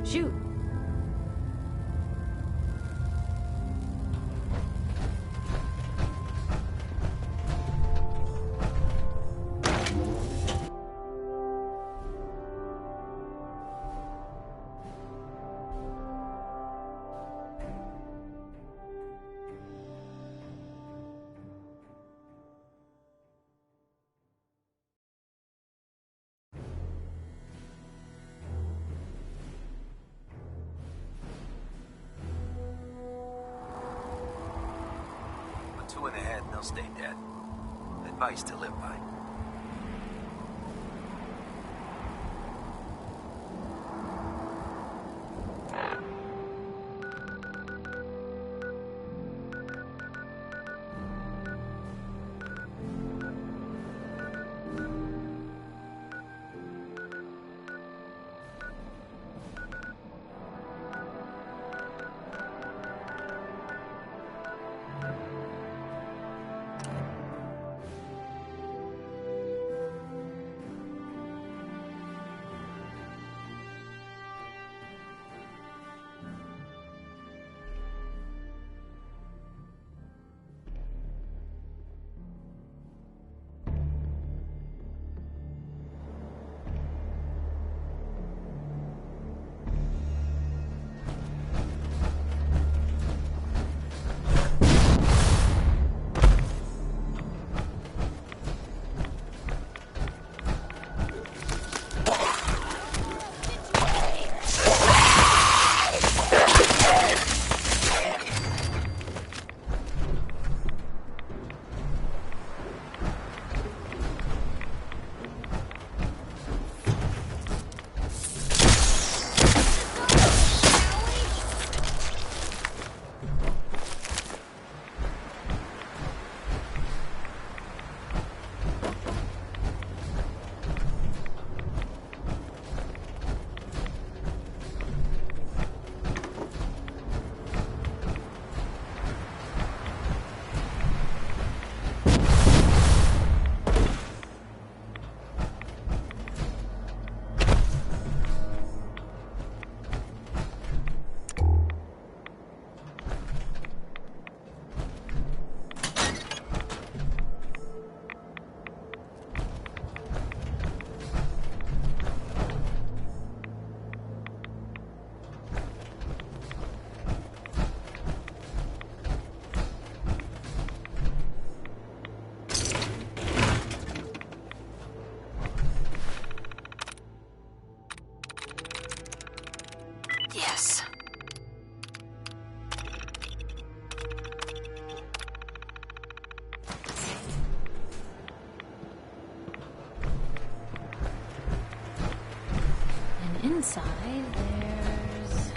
Shoot. Two in the head and they'll stay dead. Advice to live by. Yes. And inside there's...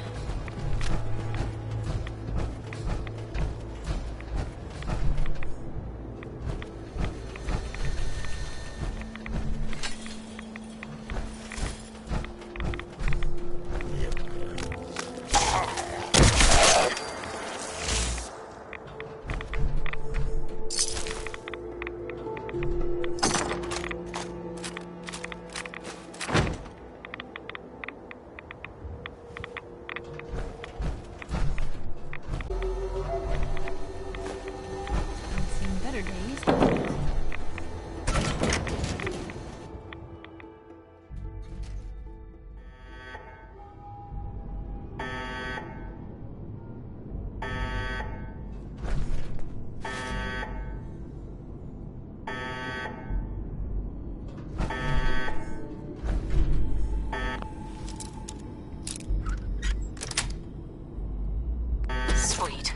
better days. Sweet.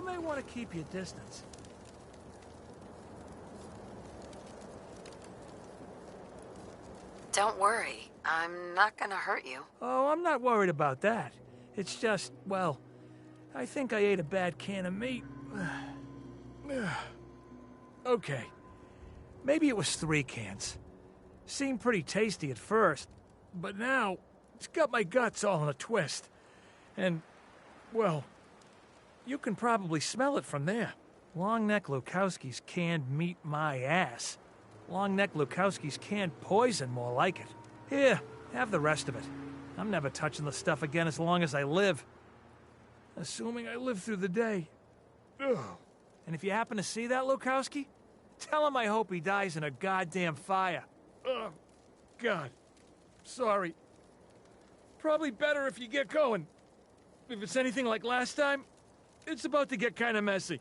may want to keep your distance. Don't worry. I'm not gonna hurt you. Oh, I'm not worried about that. It's just, well, I think I ate a bad can of meat. Okay. Maybe it was 3 cans. Seemed pretty tasty at first, but now it's got my guts all in a twist. And, well, you can probably smell it from there. Longneck Lukowski's canned meat my ass. Longneck Lukowski's canned poison, more like it. Here, have the rest of it. I'm never touching the stuff again as long as I live. Assuming I live through the day. Ugh. And if you happen to see that Lukowski, tell him I hope he dies in a goddamn fire. Oh, God. Sorry. Probably better if you get going. If it's anything like last time, it's about to get kind of messy.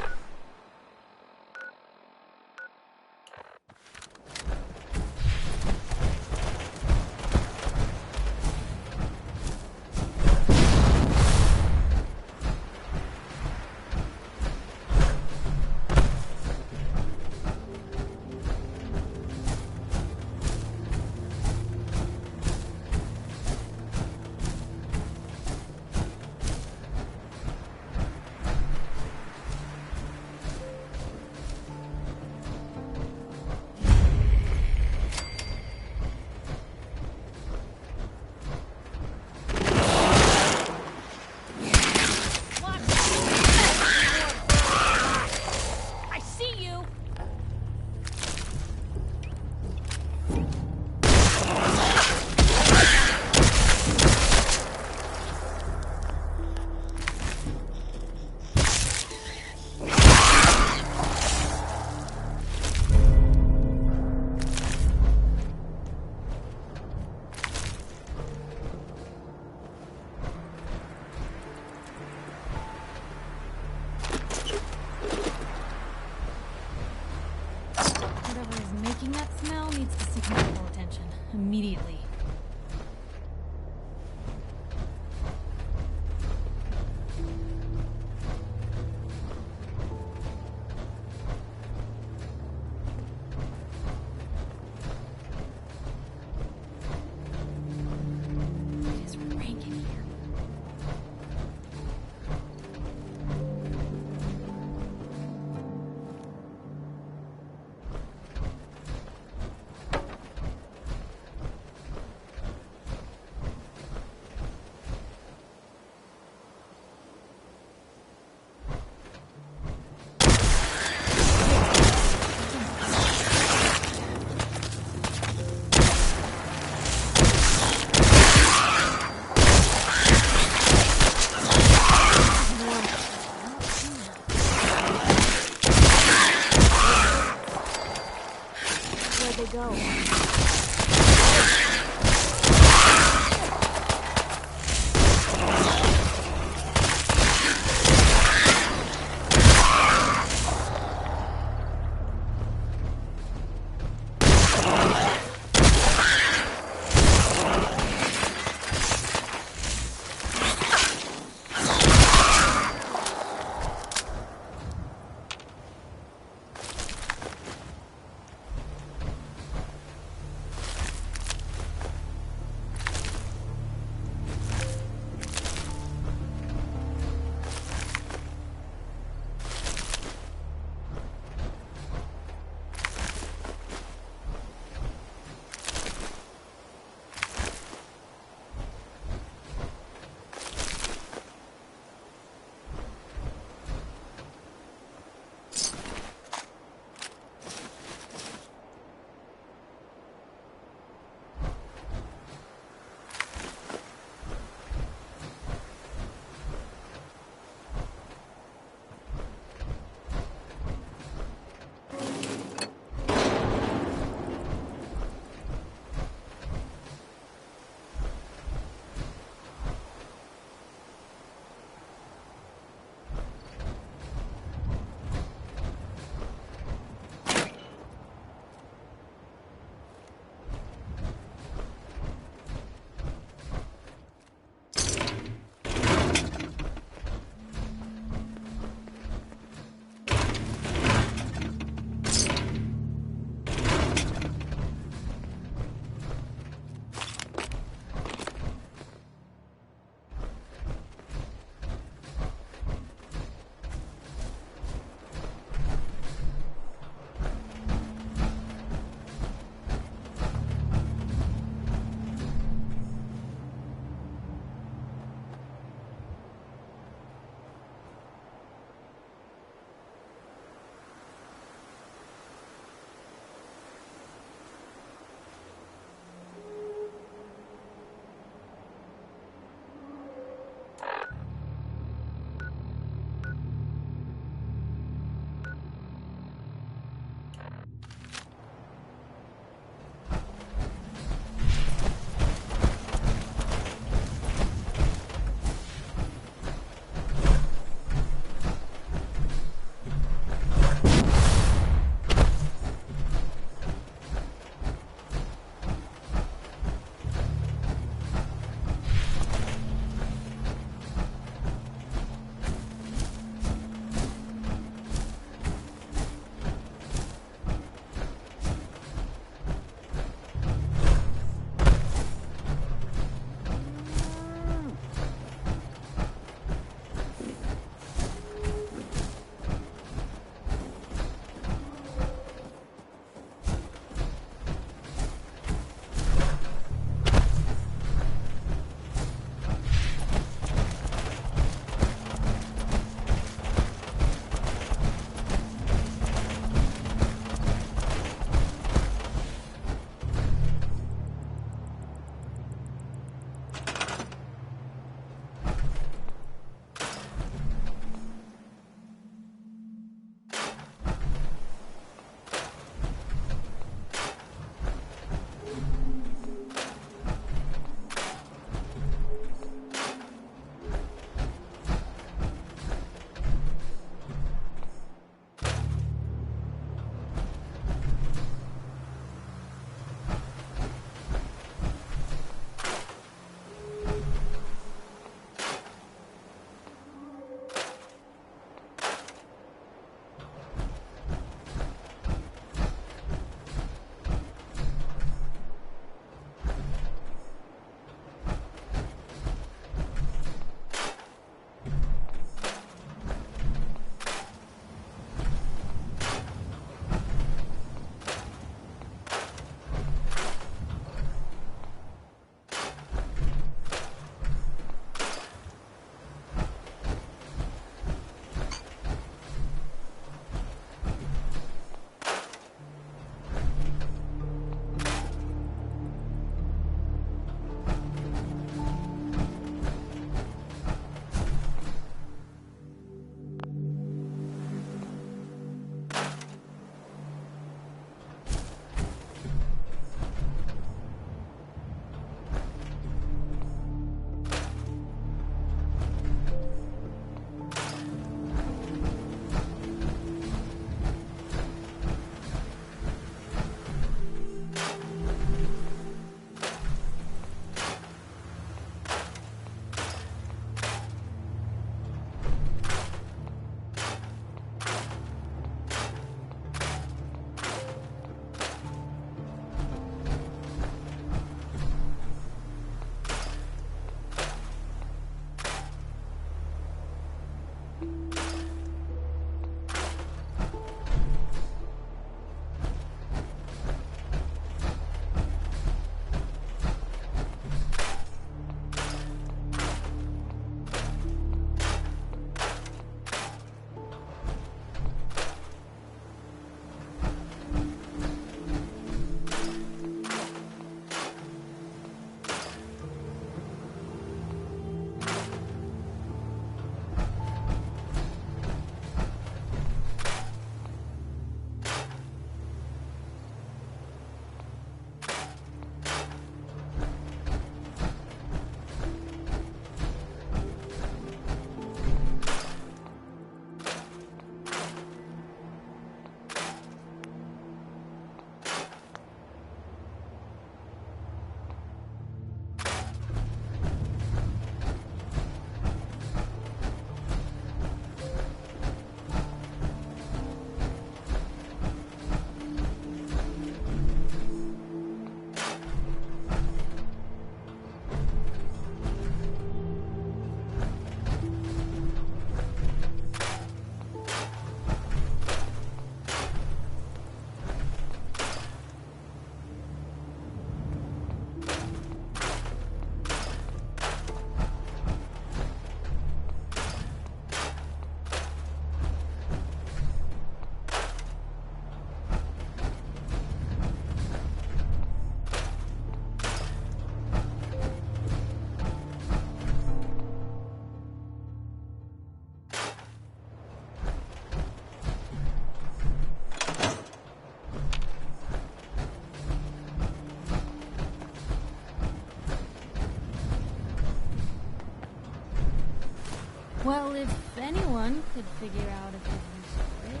Well, if anyone could figure out a good use for it.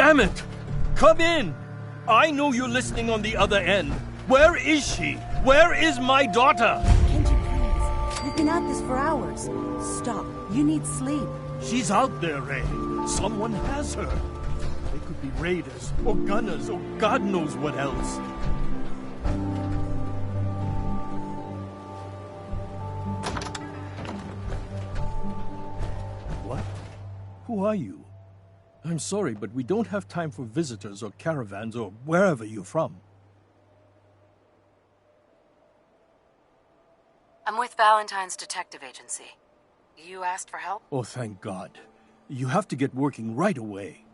Damn it! Come in! I know you're listening on the other end. Where is she? Where is my daughter? Kenji, please. We've been at this for hours. Stop. You need sleep. She's out there, Ray. Someone has her. They could be raiders, or gunners, or God knows what else. What? Who are you? I'm sorry, but we don't have time for visitors or caravans or wherever you're from. I'm with Valentine's detective agency. You asked for help? Oh, thank God. You have to get working right away.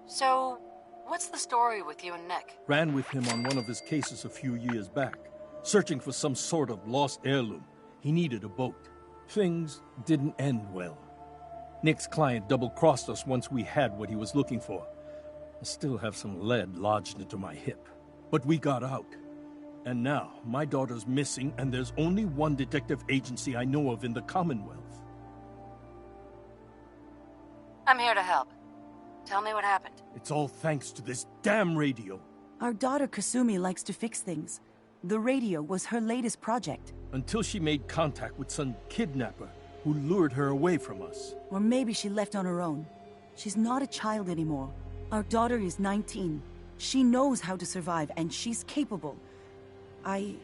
So, what's the story with you and Nick? Ran with him on one of his cases a few years back, searching for some sort of lost heirloom. He needed a boat. Things didn't end well. Nick's client double-crossed us once we had what he was looking for. I still have some lead lodged into my hip. But we got out. And now, my daughter's missing, and there's only one detective agency I know of in the Commonwealth. I'm here to help. Tell me what happened. It's all thanks to this damn radio. Our daughter Kasumi likes to fix things. The radio was her latest project. Until she made contact with some kidnapper who lured her away from us. Or maybe she left on her own. She's not a child anymore. Our daughter is 19. She knows how to survive, and she's capable. I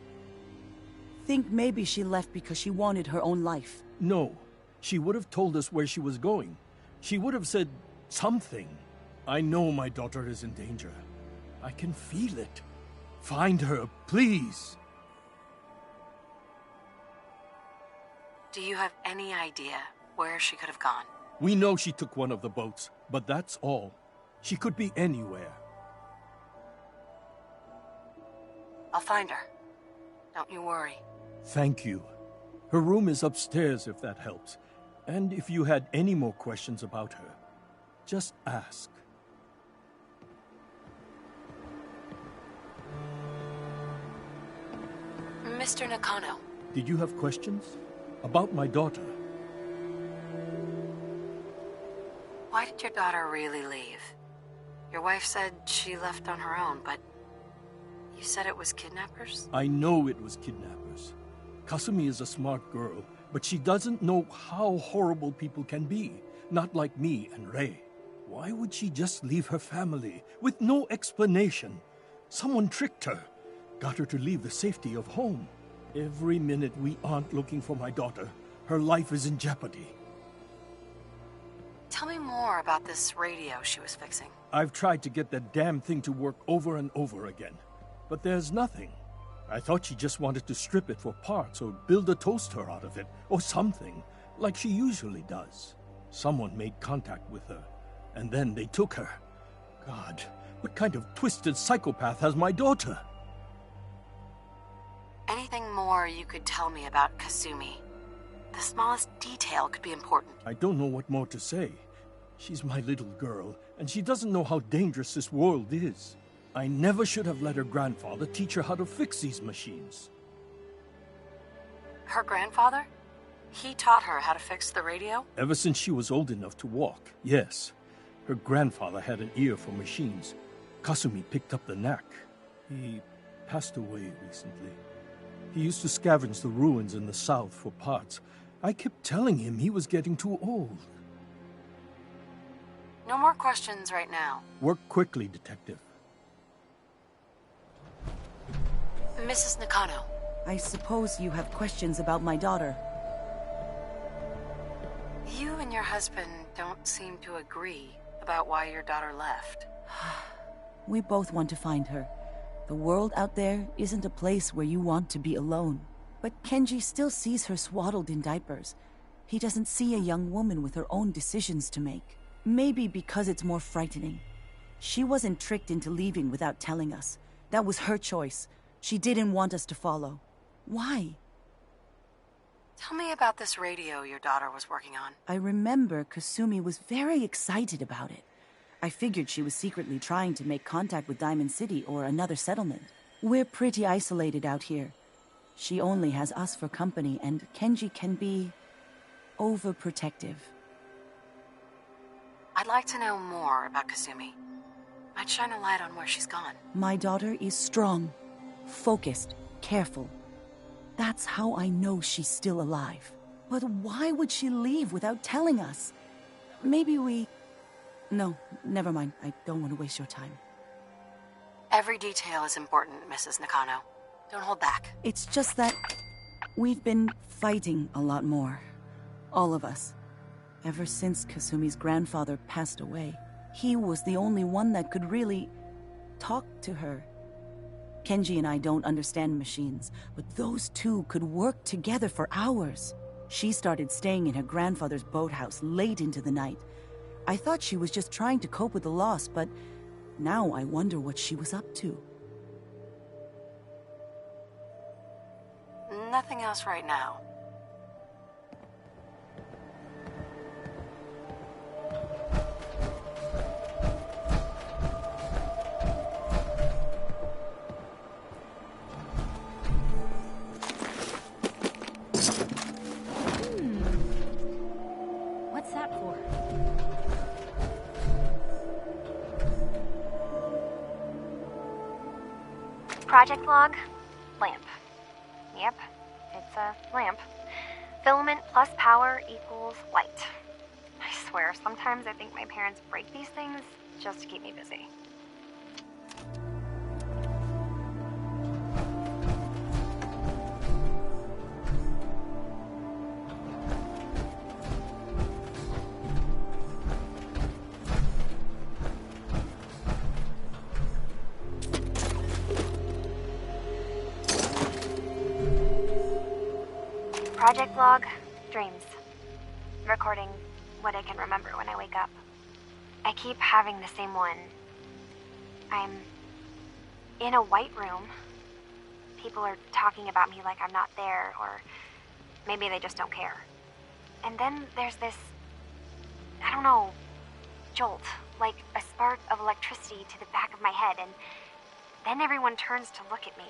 think maybe she left because she wanted her own life. No. She would have told us where she was going. She would have said something. I know my daughter is in danger. I can feel it. Find her, please. Do you have any idea where she could have gone? We know she took one of the boats, but that's all. She could be anywhere. I'll find her. Don't you worry. Thank you. Her room is upstairs if that helps. And if you had any more questions about her, just ask. Mr. Nakano. Did you have questions? About my daughter? Why did your daughter really leave? Your wife said she left on her own, but you said it was kidnappers? I know it was kidnappers. Kasumi is a smart girl, but she doesn't know how horrible people can be. Not like me and Ray. Why would she just leave her family with no explanation? Someone tricked her. Got her to leave the safety of home. Every minute we aren't looking for my daughter, her life is in jeopardy. Tell me more about this radio she was fixing. I've tried to get that damn thing to work over and over again, but there's nothing. I thought she just wanted to strip it for parts or build a toaster out of it, or something, like she usually does. Someone made contact with her, and then they took her. God, what kind of twisted psychopath has my daughter? Anything more you could tell me about Kasumi? The smallest detail could be important. I don't know what more to say. She's my little girl, and she doesn't know how dangerous this world is. I never should have let her grandfather teach her how to fix these machines. Her grandfather? He taught her how to fix the radio? Ever since she was old enough to walk, yes. Her grandfather had an ear for machines. Kasumi picked up the knack. He passed away recently. He used to scavenge the ruins in the south for parts. I kept telling him he was getting too old. No more questions right now. Work quickly, Detective. Mrs. Nakano. I suppose you have questions about my daughter. You and your husband don't seem to agree about why your daughter left. We both want to find her. The world out there isn't a place where you want to be alone. But Kenji still sees her swaddled in diapers. He doesn't see a young woman with her own decisions to make. Maybe because it's more frightening. She wasn't tricked into leaving without telling us. That was her choice. She didn't want us to follow. Why? Tell me about this radio your daughter was working on. I remember Kasumi was very excited about it. I figured she was secretly trying to make contact with Diamond City or another settlement. We're pretty isolated out here. She only has us for company, and Kenji can be overprotective. I'd like to know more about Kasumi. Might shine a light on where she's gone. My daughter is strong, focused, careful. That's how I know she's still alive. But why would she leave without telling us? Maybe we... No, never mind. I don't want to waste your time. Every detail is important, Mrs. Nakano. Don't hold back. It's just that we've been fighting a lot more. All of us. Ever since Kasumi's grandfather passed away. He was the only one that could really talk to her. Kenji and I don't understand machines, but those two could work together for hours. She started staying in her grandfather's boathouse late into the night. I thought she was just trying to cope with the loss, but now I wonder what she was up to. Nothing else right now. What's that for? Project log, lamp. Yep, it's a lamp. Filament plus power equals light. I swear, sometimes I think my parents break these things just to keep me busy. Project log, dreams. Recording what I can remember when I wake up. I keep having the same one. I'm in a white room. People are talking about me like I'm not there, or maybe they just don't care. And then there's this, I don't know, jolt, like a spark of electricity to the back of my head, and then everyone turns to look at me.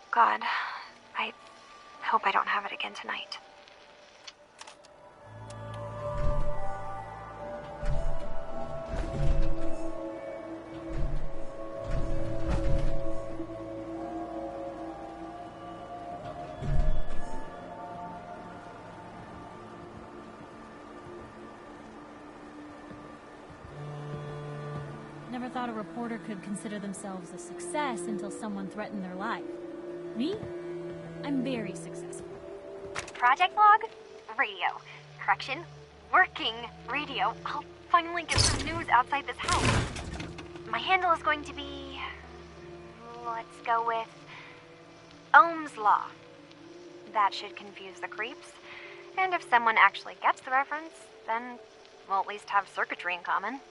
God, I hope I don't have it again tonight. Never thought a reporter could consider themselves a success until someone threatened their life. Me? I'm very successful. Project log, radio. Correction, working radio. I'll finally get some news outside this house. My handle is going to be... let's go with... Ohm's Law. That should confuse the creeps. And if someone actually gets the reference, then we'll at least have circuitry in common.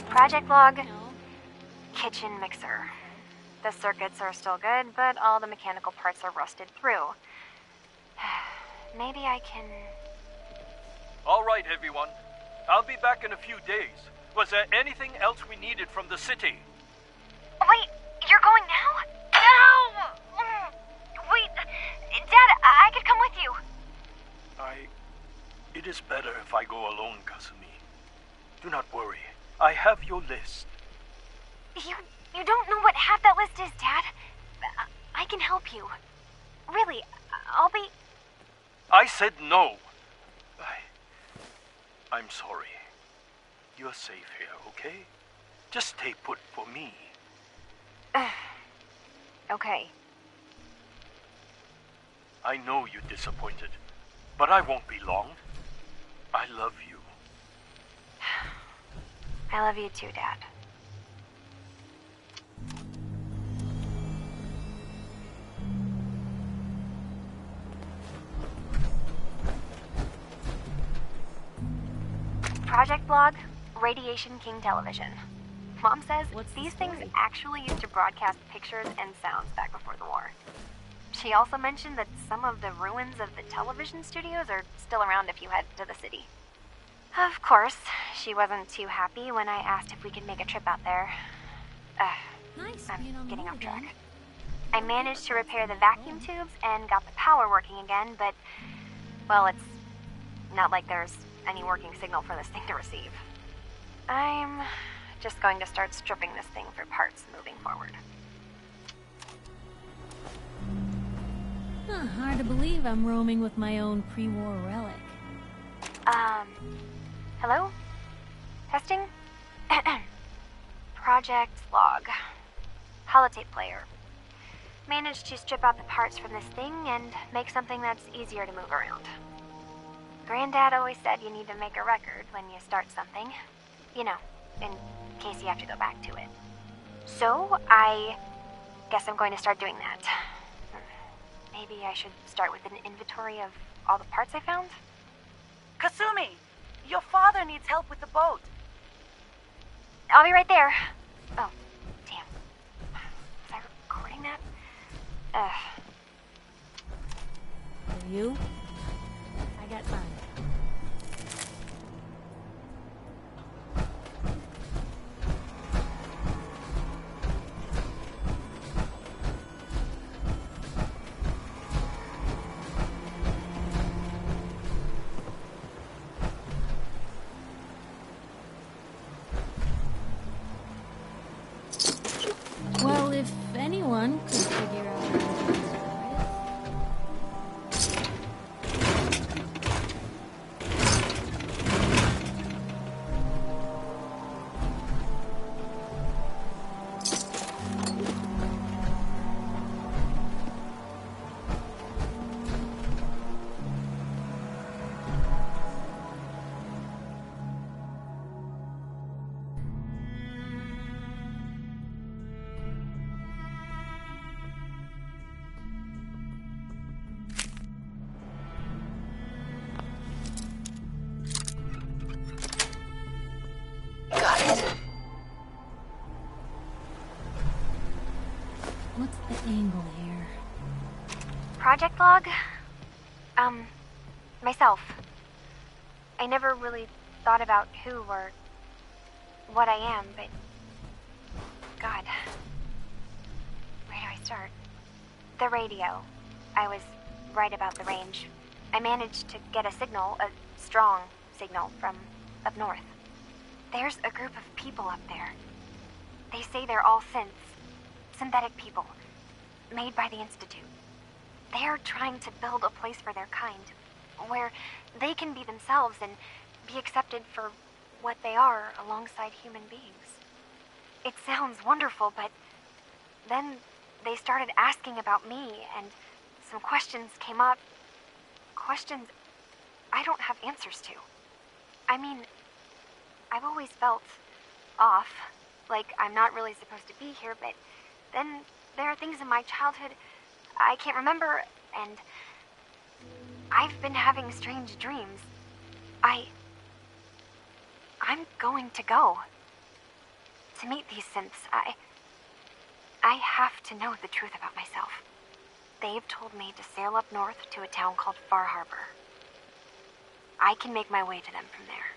Project log, kitchen mixer. The circuits are still good, but all the mechanical parts are rusted through. Maybe I can... All right, everyone. I'll be back in a few days. Was there anything else we needed from the city? Wait, you're going now? No! Wait, Dad, I could come with you. It is better if I go alone, Kasumi. Do not worry. I have your list. You don't know what half that list is, Dad. I can help you. Really, I'll be... I said no. I'm sorry. You're safe here, okay? Just stay put for me. Okay. I know you're disappointed, but I won't be long. I love you. I love you too, Dad. Project Blog, Radiation King Television. Mom says these things actually used to broadcast pictures and sounds back before the war. She also mentioned that some of the ruins of the television studios are still around if you head to the city. Of course, she wasn't too happy when I asked if we could make a trip out there. Nice. I'm getting off track. I managed to repair the vacuum tubes and got the power working again, but, well, it's not like there's any working signal for this thing to receive. I'm just going to start stripping this thing for parts moving forward. Hard to believe I'm roaming with my own pre-war relic. Hello? Testing? Project Log. Holotape player. Managed to strip out the parts from this thing and make something that's easier to move around. Granddad always said you need to make a record when you start something. You know, in case you have to go back to it. So, I guess I'm going to start doing that. Maybe I should start with an inventory of all the parts I found? Kasumi! Your father needs help with the boat. I'll be right there. Oh, damn. Was I recording that? For you, I got time. Well, if anyone could figure out how to do this. What's the angle here? Project Log? Myself. I never really thought about who or what I am, but... God. Where do I start? The radio. I was right about the range. I managed to get a signal, a strong signal, from up north. There's a group of people up there. They say they're all synths. Synthetic people. Made by the Institute. They're trying to build a place for their kind, where they can be themselves and be accepted for what they are alongside human beings. It sounds wonderful, but then they started asking about me, and some questions came up. Questions I don't have answers to. I mean, I've always felt off, like I'm not really supposed to be here, but then there are things in my childhood I can't remember, and I've been having strange dreams. I'm going to go. To meet these synths, I have to know the truth about myself. They've told me to sail up north to a town called Far Harbor. I can make my way to them from there.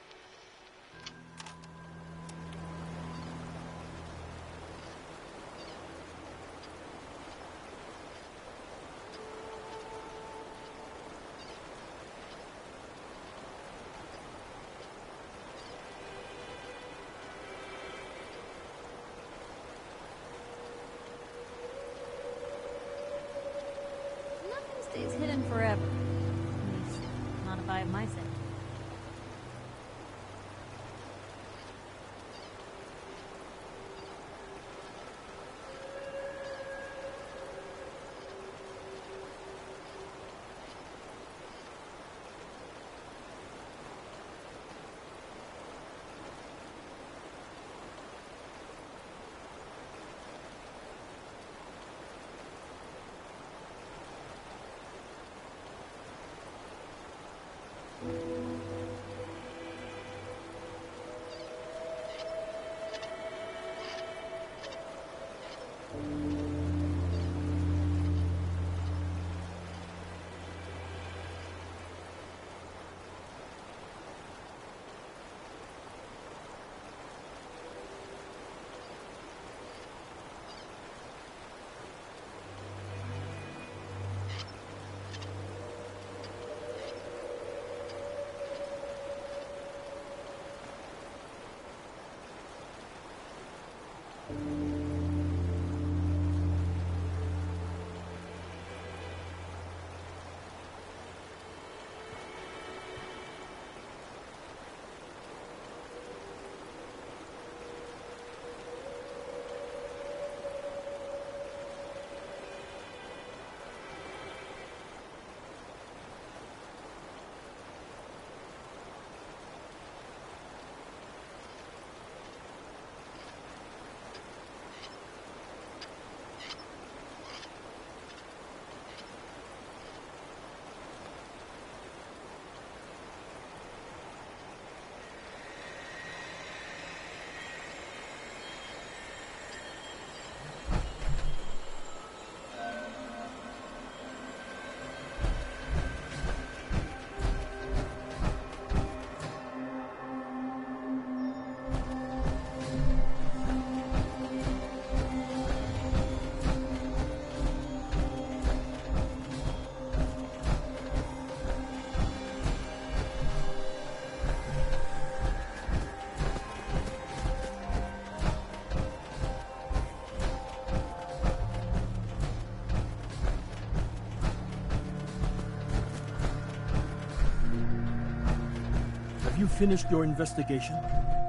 Have you finished your investigation?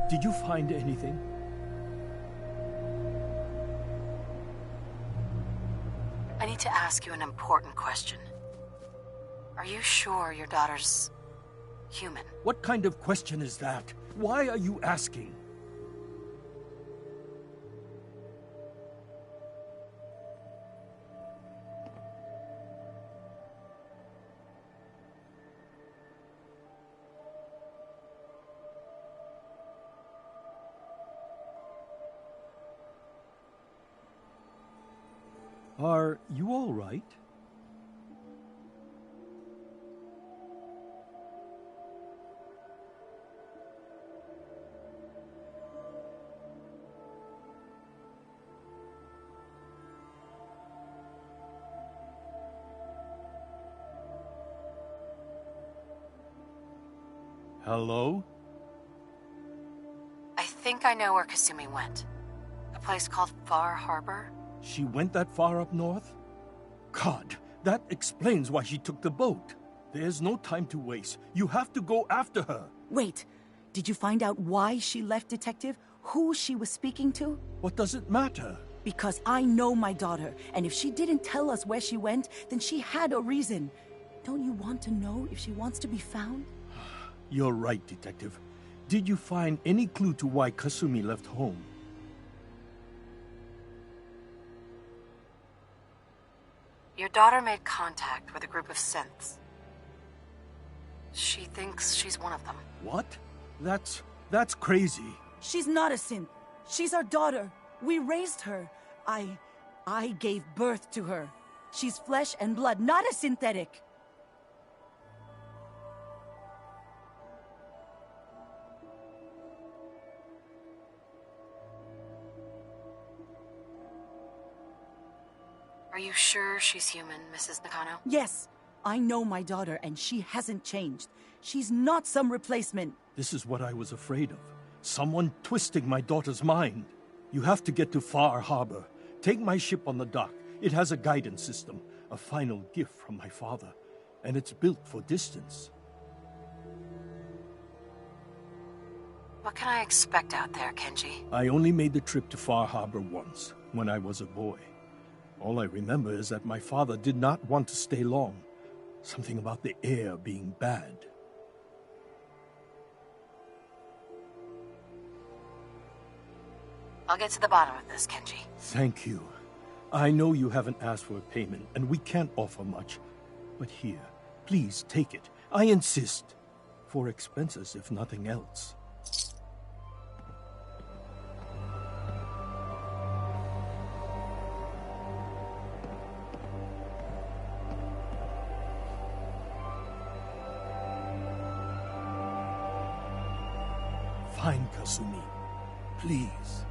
Did you find anything? I need to ask you an important question. Are you sure your daughter's human? What kind of question is that? Why are you asking? Are you all right? Hello? I think I know where Kasumi went. A place called Far Harbor? She went that far up north? God, that explains why she took the boat. There's no time to waste. You have to go after her. Wait, did you find out why she left, Detective? Who she was speaking to? What does it matter? Because I know my daughter, and if she didn't tell us where she went, then she had a reason. Don't you want to know if she wants to be found? You're right, Detective. Did you find any clue to why Kasumi left home? Your daughter made contact with a group of synths. She thinks she's one of them. What? That's crazy. She's not a synth. She's our daughter. We raised her. I gave birth to her. She's flesh and blood, not a synthetic. Are you sure she's human, Mrs. Nakano? Yes, I know my daughter, and she hasn't changed. She's not some replacement. This is what I was afraid of. Someone twisting my daughter's mind. You have to get to Far Harbor. Take my ship on the dock. It has a guidance system, a final gift from my father, and it's built for distance. What can I expect out there, Kenji? I only made the trip to Far Harbor once, when I was a boy. All I remember is that my father did not want to stay long. Something about the air being bad. I'll get to the bottom of this, Kenji. Thank you. I know you haven't asked for a payment, and we can't offer much. But here, please take it. I insist. For expenses, if nothing else. Find Kasumi, please.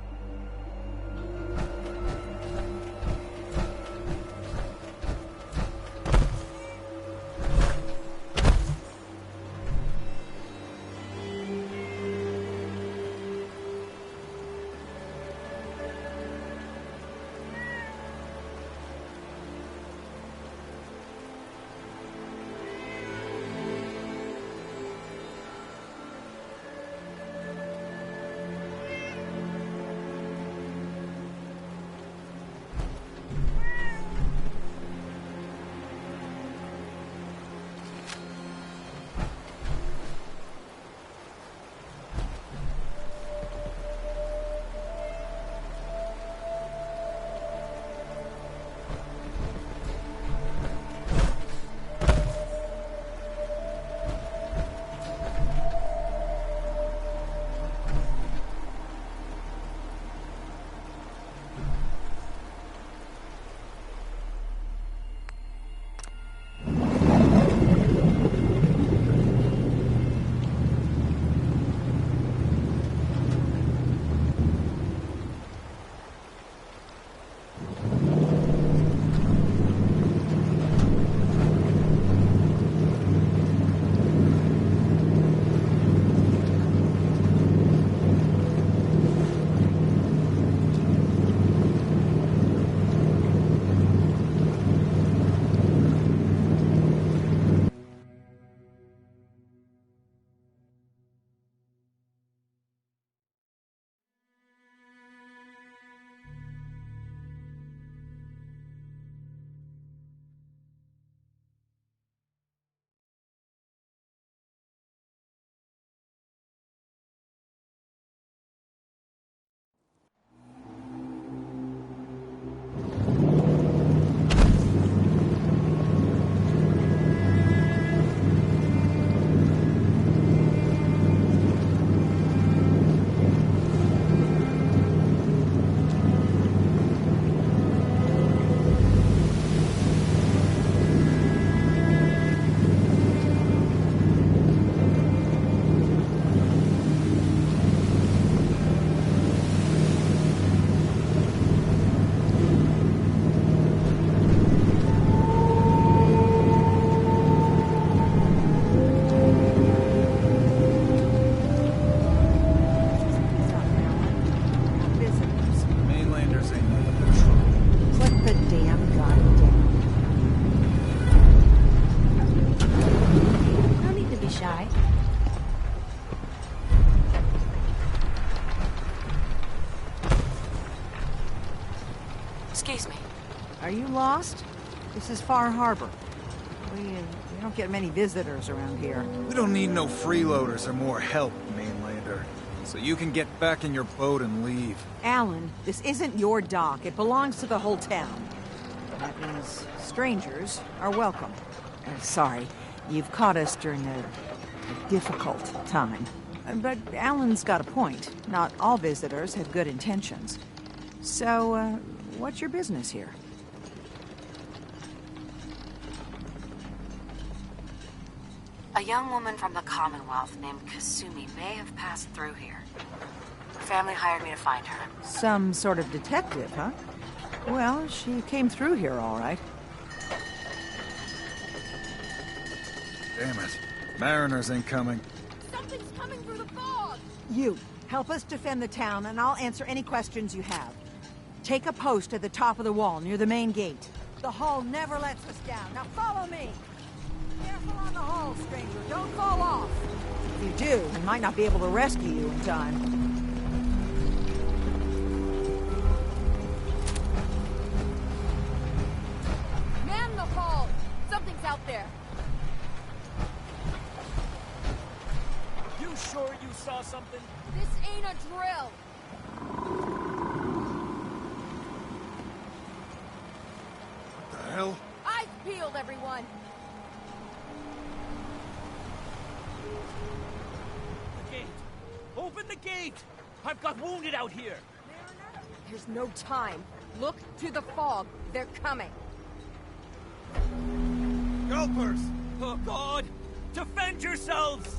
Are you lost? This is Far Harbor. We don't get many visitors around here. We don't need no freeloaders or more help, mainlander. So you can get back in your boat and leave. Alan, this isn't your dock. It belongs to the whole town. That means strangers are welcome. Sorry, you've caught us during a difficult time. But Alan's got a point. Not all visitors have good intentions. So, what's your business here? A young woman from the Commonwealth named Kasumi may have passed through here. Her family hired me to find her. Some sort of detective, huh? Well, she came through here all right. Damn it. Mariners ain't coming. Something's coming through the fog! You, help us defend the town, and I'll answer any questions you have. Take a post at the top of the wall, near the main gate. The hull never lets us down. Now follow me! Careful on the hull, stranger. Don't fall off. If you do, we might not be able to rescue you in time. Man the hull! Something's out there. You sure you saw something? This ain't a drill. What the hell? Eyes peeled, everyone. The gate! Open the gate! I've got wounded out here! There's no time. Look to the fog. They're coming. Gulpers! Oh, God! Defend yourselves!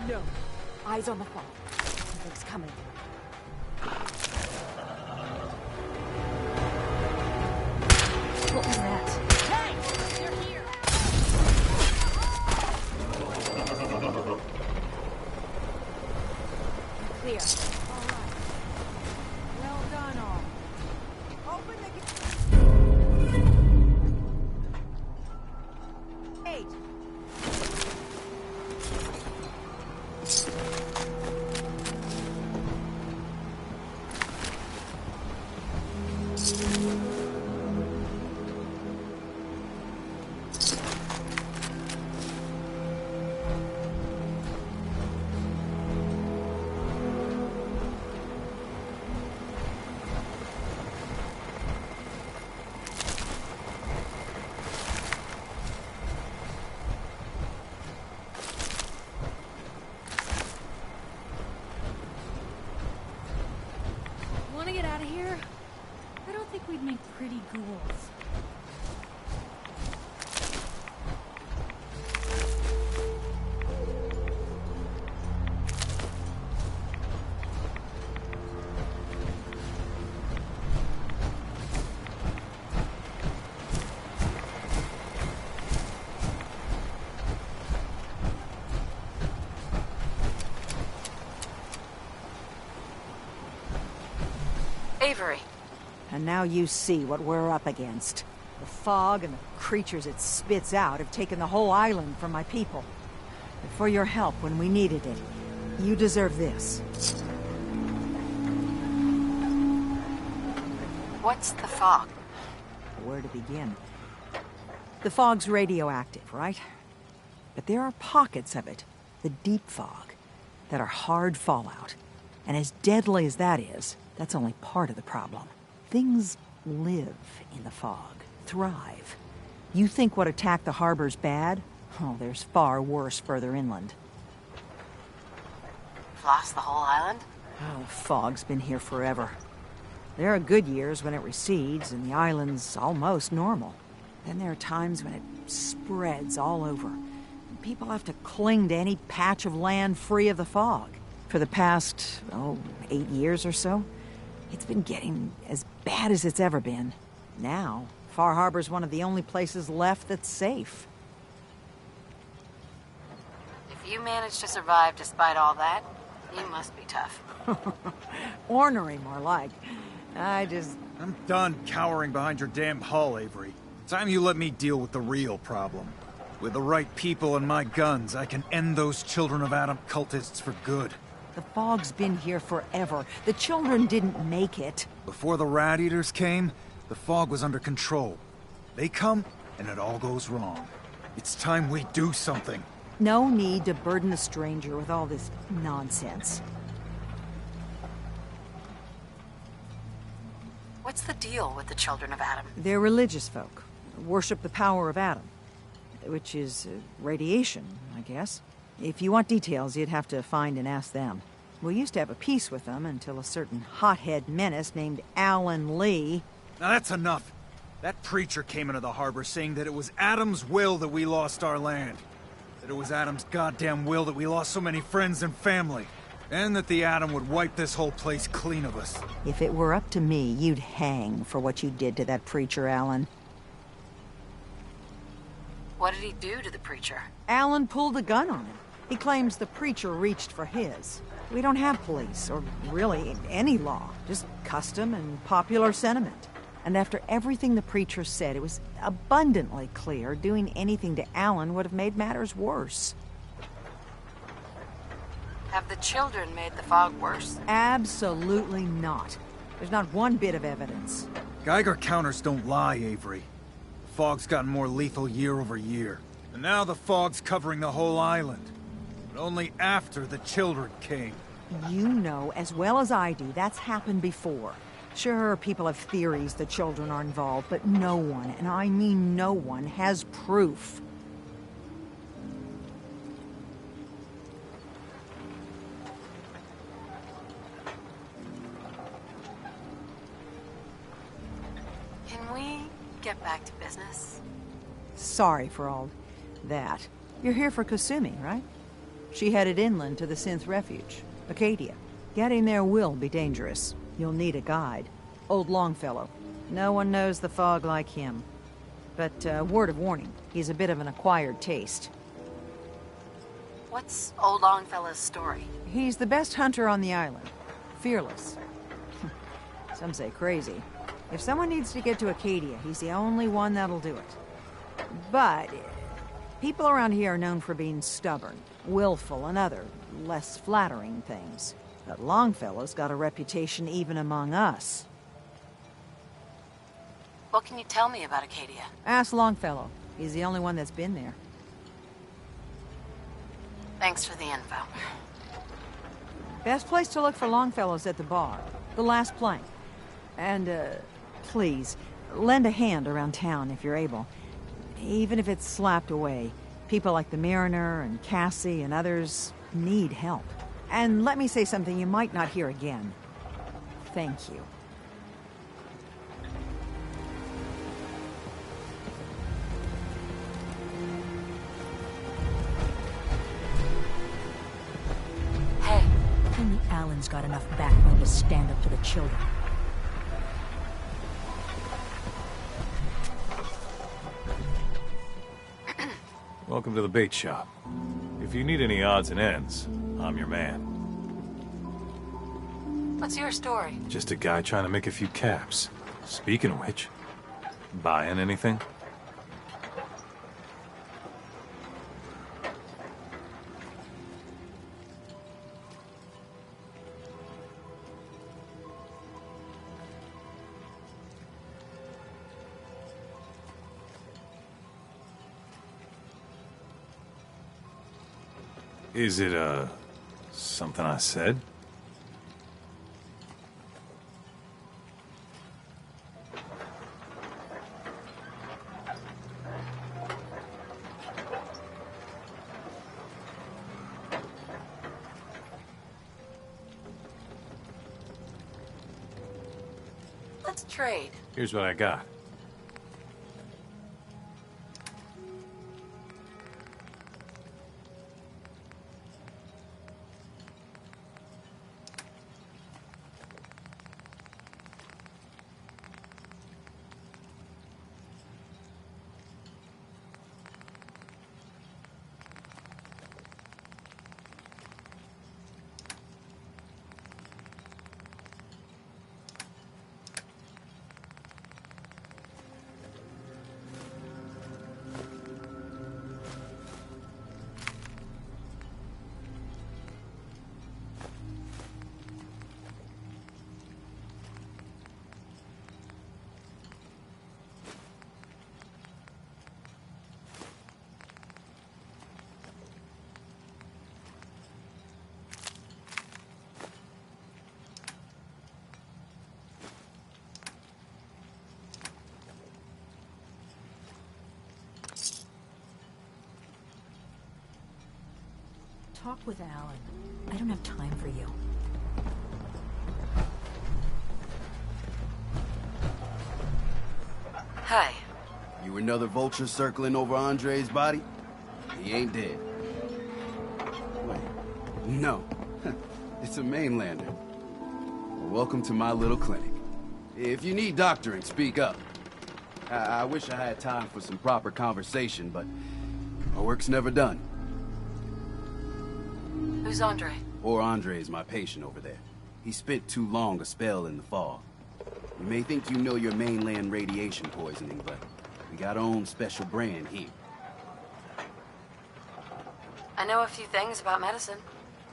No. Eyes on the fog. Something's coming. What was that? Hey! They're here! Clear. All right. Well done, all. Open the gate. Want to get out of here? I don't think we'd make pretty ghouls. Avery. And now you see what we're up against. The fog and the creatures it spits out have taken the whole island from my people. But for your help when we needed it, you deserve this. What's the fog? Where to begin? The fog's radioactive, right? But there are pockets of it, the deep fog, that are hard fallout. And as deadly as that is, that's only part of the problem. Things live in the fog, thrive. You think what attacked the harbor's bad? Oh, there's far worse further inland. lost the whole island? Oh, the fog's been here forever. There are good years when it recedes and the island's almost normal. Then there are times when it spreads all over. And people have to cling to any patch of land free of the fog. For the past, 8 years or so, it's been getting as bad as it's ever been. Now, Far Harbor's one of the only places left that's safe. If you managed to survive despite all that, you must be tough. Ornery, more like. I'm done cowering behind your damn hull, Avery. Time you let me deal with the real problem. With the right people and my guns, I can end those Children of Adam cultists for good. The fog's been here forever. The children didn't make it. Before the Rat Eaters came, the fog was under control. They come, and it all goes wrong. It's time we do something. No need to burden a stranger with all this nonsense. What's the deal with the Children of Adam? They're religious folk. Worship the power of Adam. Which is radiation, I guess. If you want details, you'd have to find and ask them. We used to have a peace with them until a certain hothead menace named Alan Lee... Now that's enough. That preacher came into the harbor saying that it was Adam's will that we lost our land. That it was Adam's goddamn will that we lost so many friends and family. And that the Atom would wipe this whole place clean of us. If it were up to me, you'd hang for what you did to that preacher, Alan. What did he do to the preacher? Alan pulled a gun on him. He claims the preacher reached for his. We don't have police, or really any law. Just custom and popular sentiment. And after everything the preacher said, it was abundantly clear doing anything to Alan would have made matters worse. Have the children made the fog worse? Absolutely not. There's not one bit of evidence. Geiger counters don't lie, Avery. The fog's gotten more lethal year over year. And now the fog's covering the whole island. But only after the children came. You know as well as I do that's happened before. Sure, people have theories the children are involved, but no one, and I mean no one, has proof. Can we get back to business? Sorry for all that. You're here for Kasumi, right? She headed inland to the Synth Refuge, Acadia. Getting there will be dangerous. You'll need a guide. Old Longfellow. No one knows the fog like him. But, word of warning, he's a bit of an acquired taste. What's Old Longfellow's story? He's the best hunter on the island. Fearless. Some say crazy. If someone needs to get to Acadia, he's the only one that'll do it. But people around here are known for being stubborn, willful, and other, less flattering things. But Longfellow's got a reputation even among us. What can you tell me about Acadia? Ask Longfellow. He's the only one that's been there. Thanks for the info. Best place to look for Longfellow's at the bar. The last plank. And, please, lend a hand around town if you're able. Even if it's slapped away. People like the Mariner and Cassie and others need help. And let me say something you might not hear again. Thank you. Hey. Only Alan's got enough backbone to stand up to the children. Welcome to the bait shop. If you need any odds and ends, I'm your man. What's your story? Just a guy trying to make a few caps. Speaking of which, buying anything? Is it, something I said? Let's trade. Here's what I got. Talk with Alan. I don't have time for you. Hi. You another vulture circling over Andre's body? He ain't dead. Wait, no. It's a mainlander. Well, welcome to my little clinic. If you need doctoring, speak up. I wish I had time for some proper conversation, but my work's never done. Who's Andre? Poor Andre is my patient over there. He spent too long a spell in the fog. You may think you know your mainland radiation poisoning, but we got our own special brand here. I know a few things about medicine.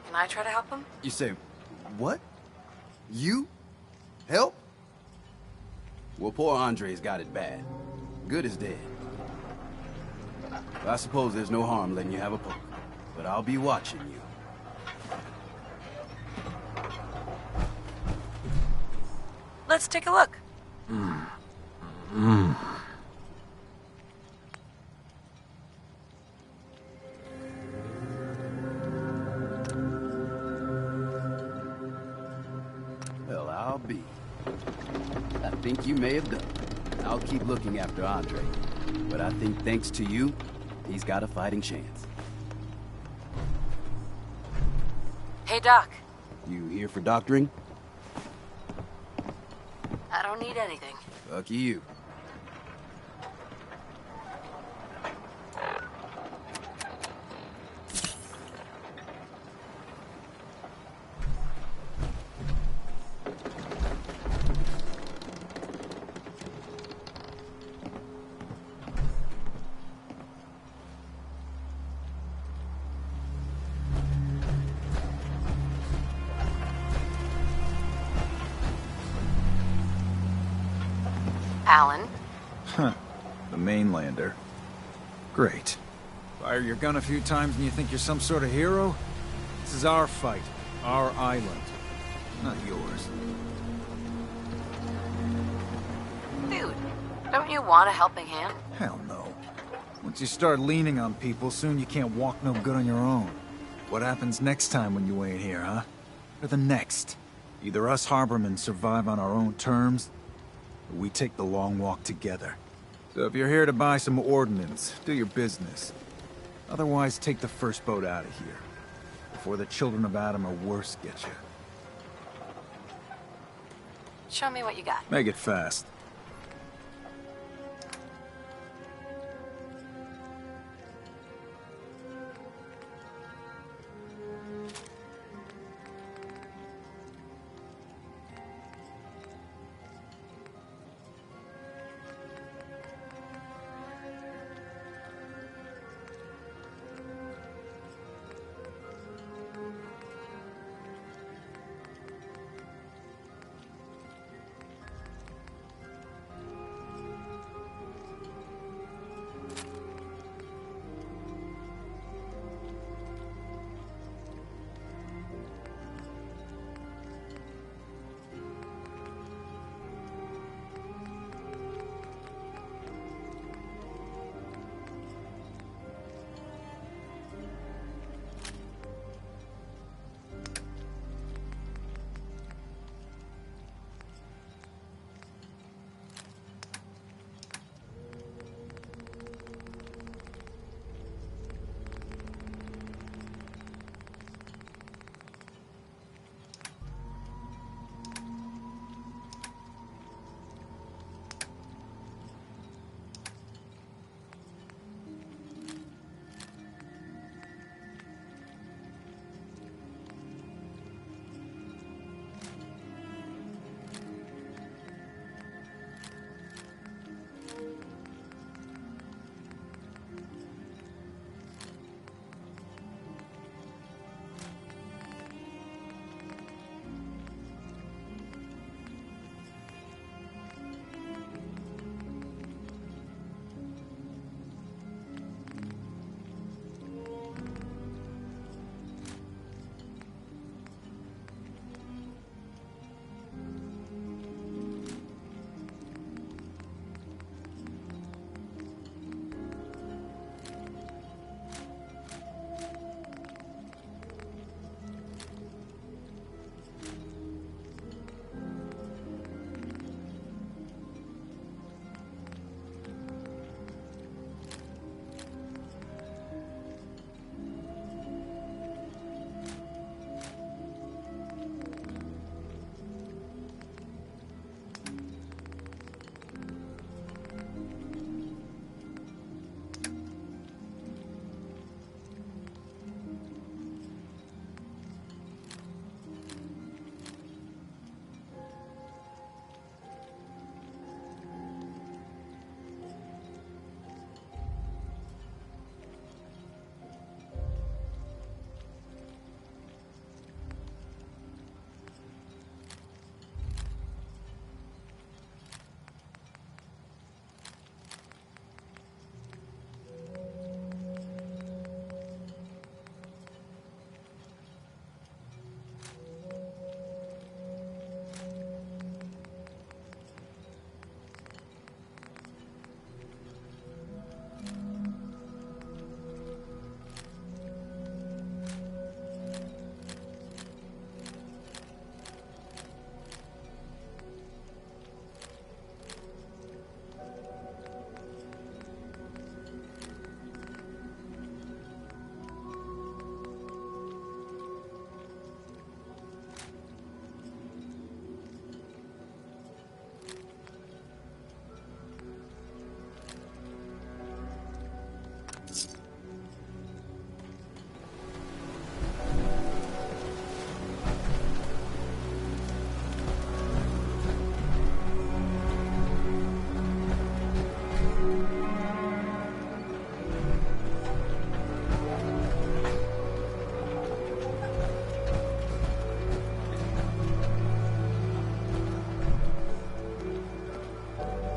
Can I try to help him? You say, what? You? Help? Well, poor Andre's got it bad. Good as dead. I suppose there's no harm letting you have a poke, but I'll be watching you. Let's take a look. Well, I'll be. I think you may have done. I'll keep looking after Andre, but I think thanks to you, he's got a fighting chance. Hey, Doc. You here for doctoring? I don't need anything. Lucky you. Alan? Huh. The mainlander. Great. Fire your gun a few times and you think you're some sort of hero? This is our fight. Our island. Not yours. Dude, don't you want a helping hand? Hell no. Once you start leaning on people, soon you can't walk no good on your own. What happens next time when you ain't here, huh? Or the next? Either us Harbormen survive on our own terms, or we take the long walk together. So if you're here to buy some ordnance, do your business. Otherwise, take the first boat out of here, before the children of Adam or worse get you. Show me what you got. Make it fast.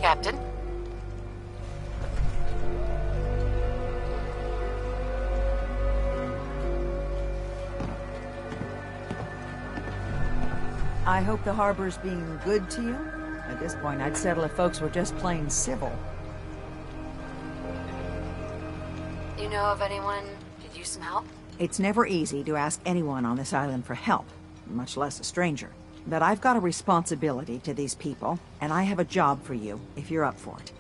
Captain. I hope the harbor's being good to you. At this point, I'd settle if folks were just plain civil. You know of anyone could use some help? It's never easy to ask anyone on this island for help, much less a stranger. But I've got a responsibility to these people, and I have a job for you, if you're up for it.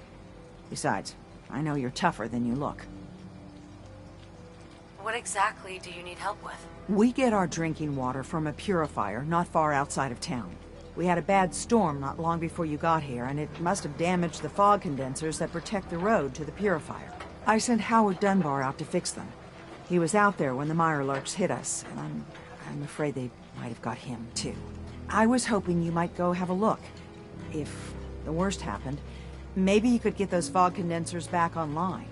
Besides, I know you're tougher than you look. What exactly do you need help with? We get our drinking water from a purifier not far outside of town. We had a bad storm not long before you got here, and it must have damaged the fog condensers that protect the road to the purifier. I sent Howard Dunbar out to fix them. He was out there when the Mirelurks hit us, and I'm afraid they might have got him, too. I was hoping you might go have a look. If the worst happened, maybe you could get those fog condensers back online.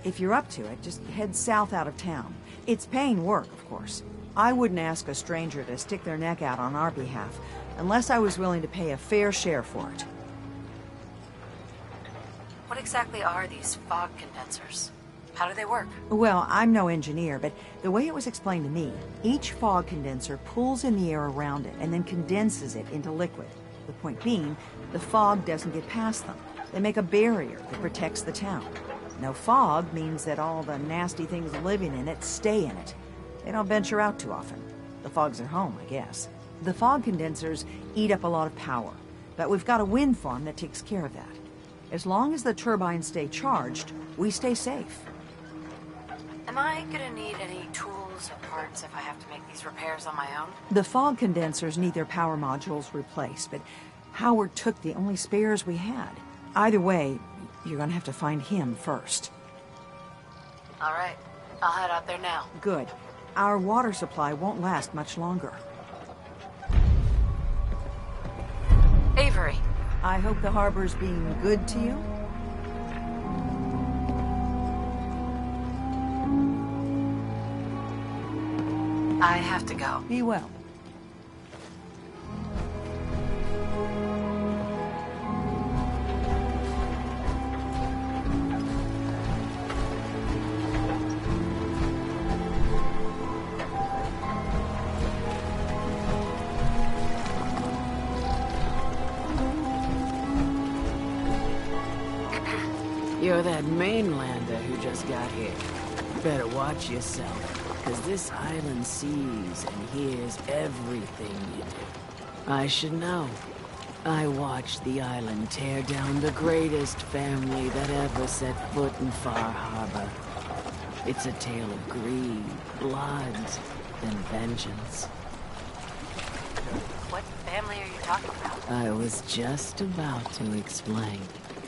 If you're up to it, just head south out of town. It's paying work, of course. I wouldn't ask a stranger to stick their neck out on our behalf, unless I was willing to pay a fair share for it. What exactly are these fog condensers? How do they work? Well, I'm no engineer, but the way it was explained to me, each fog condenser pulls in the air around it and then condenses it into liquid. The point being, the fog doesn't get past them. They make a barrier that protects the town. No fog means that all the nasty things living in it stay in it. They don't venture out too often. The fog's their home, I guess. The fog condensers eat up a lot of power, but we've got a wind farm that takes care of that. As long as the turbines stay charged, we stay safe. Am I gonna need any tools or parts if I have to make these repairs on my own? The fog condensers need their power modules replaced, but Howard took the only spares we had. Either way, you're gonna have to find him first. All right, I'll head out there now. Good. Our water supply won't last much longer. Avery. I hope the harbor's being good to you. I have to go. Be well. You're that mainlander who just got here. Better watch yourself, because this island sees and hears everything you do. I should know. I watched the island tear down the greatest family that ever set foot in Far Harbor. It's a tale of greed, blood, and vengeance. What family are you talking about? I was just about to explain.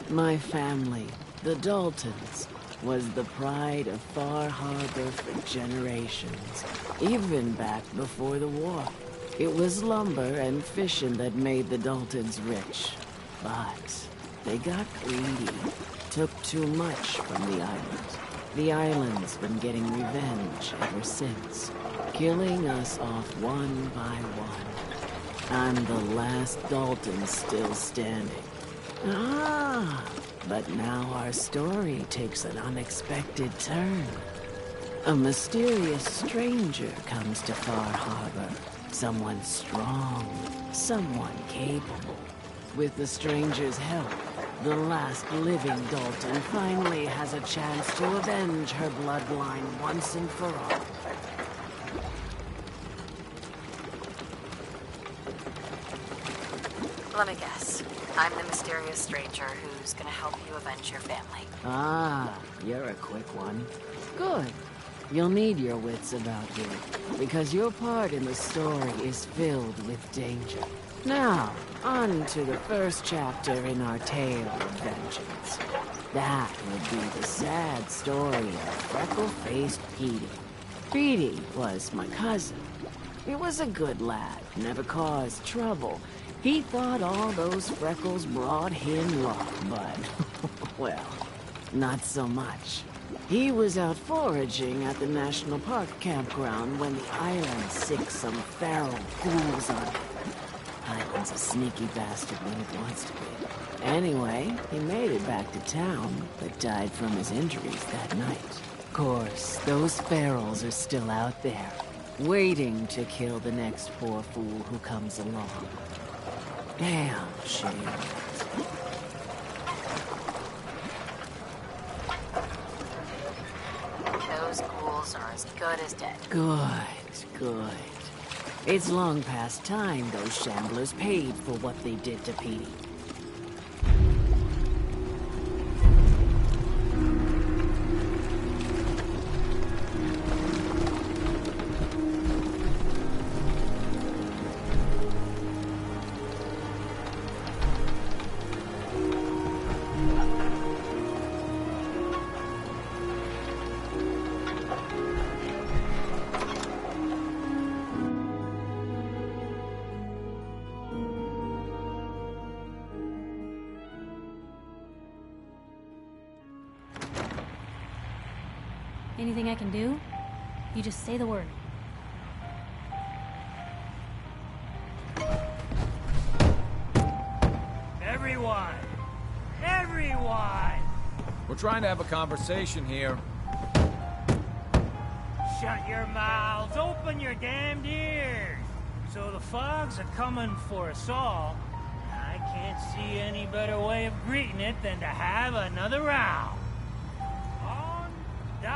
My family, the Daltons, was the pride of Far Harbor for generations, even back before the war. It was lumber and fishing that made the Daltons rich. But they got greedy, took too much from the island. The island's been getting revenge ever since, killing us off one by one. I'm the last Dalton still standing. Ah, but now our story takes an unexpected turn. A mysterious stranger comes to Far Harbor. Someone strong, someone capable. With the stranger's help, the last living Dalton finally has a chance to avenge her bloodline once and for all. Let me guess. I'm the mysterious stranger who's gonna help you avenge your family. Ah, you're a quick one. Good. You'll need your wits about you, because your part in the story is filled with danger. Now, on to the first chapter in our tale of vengeance. That would be the sad story of freckle-faced Petey. Petey was my cousin. He was a good lad, never caused trouble. He thought all those freckles brought him luck, but, well, not so much. He was out foraging at the National Park campground when the island sicked some feral ghouls on him. Island's a sneaky bastard when it wants to be. Anyway, he made it back to town, but died from his injuries that night. Of course, those ferals are still out there, waiting to kill the next poor fool who comes along. Damn shame. Those ghouls are as good as dead. Good. It's long past time those shamblers paid for what they did to Petey. Anything I can do? You just say the word. Everyone! We're trying to have a conversation here. Shut your mouths, open your damned ears! So the fogs are coming for us all. I can't see any better way of greeting it than to have another round. On the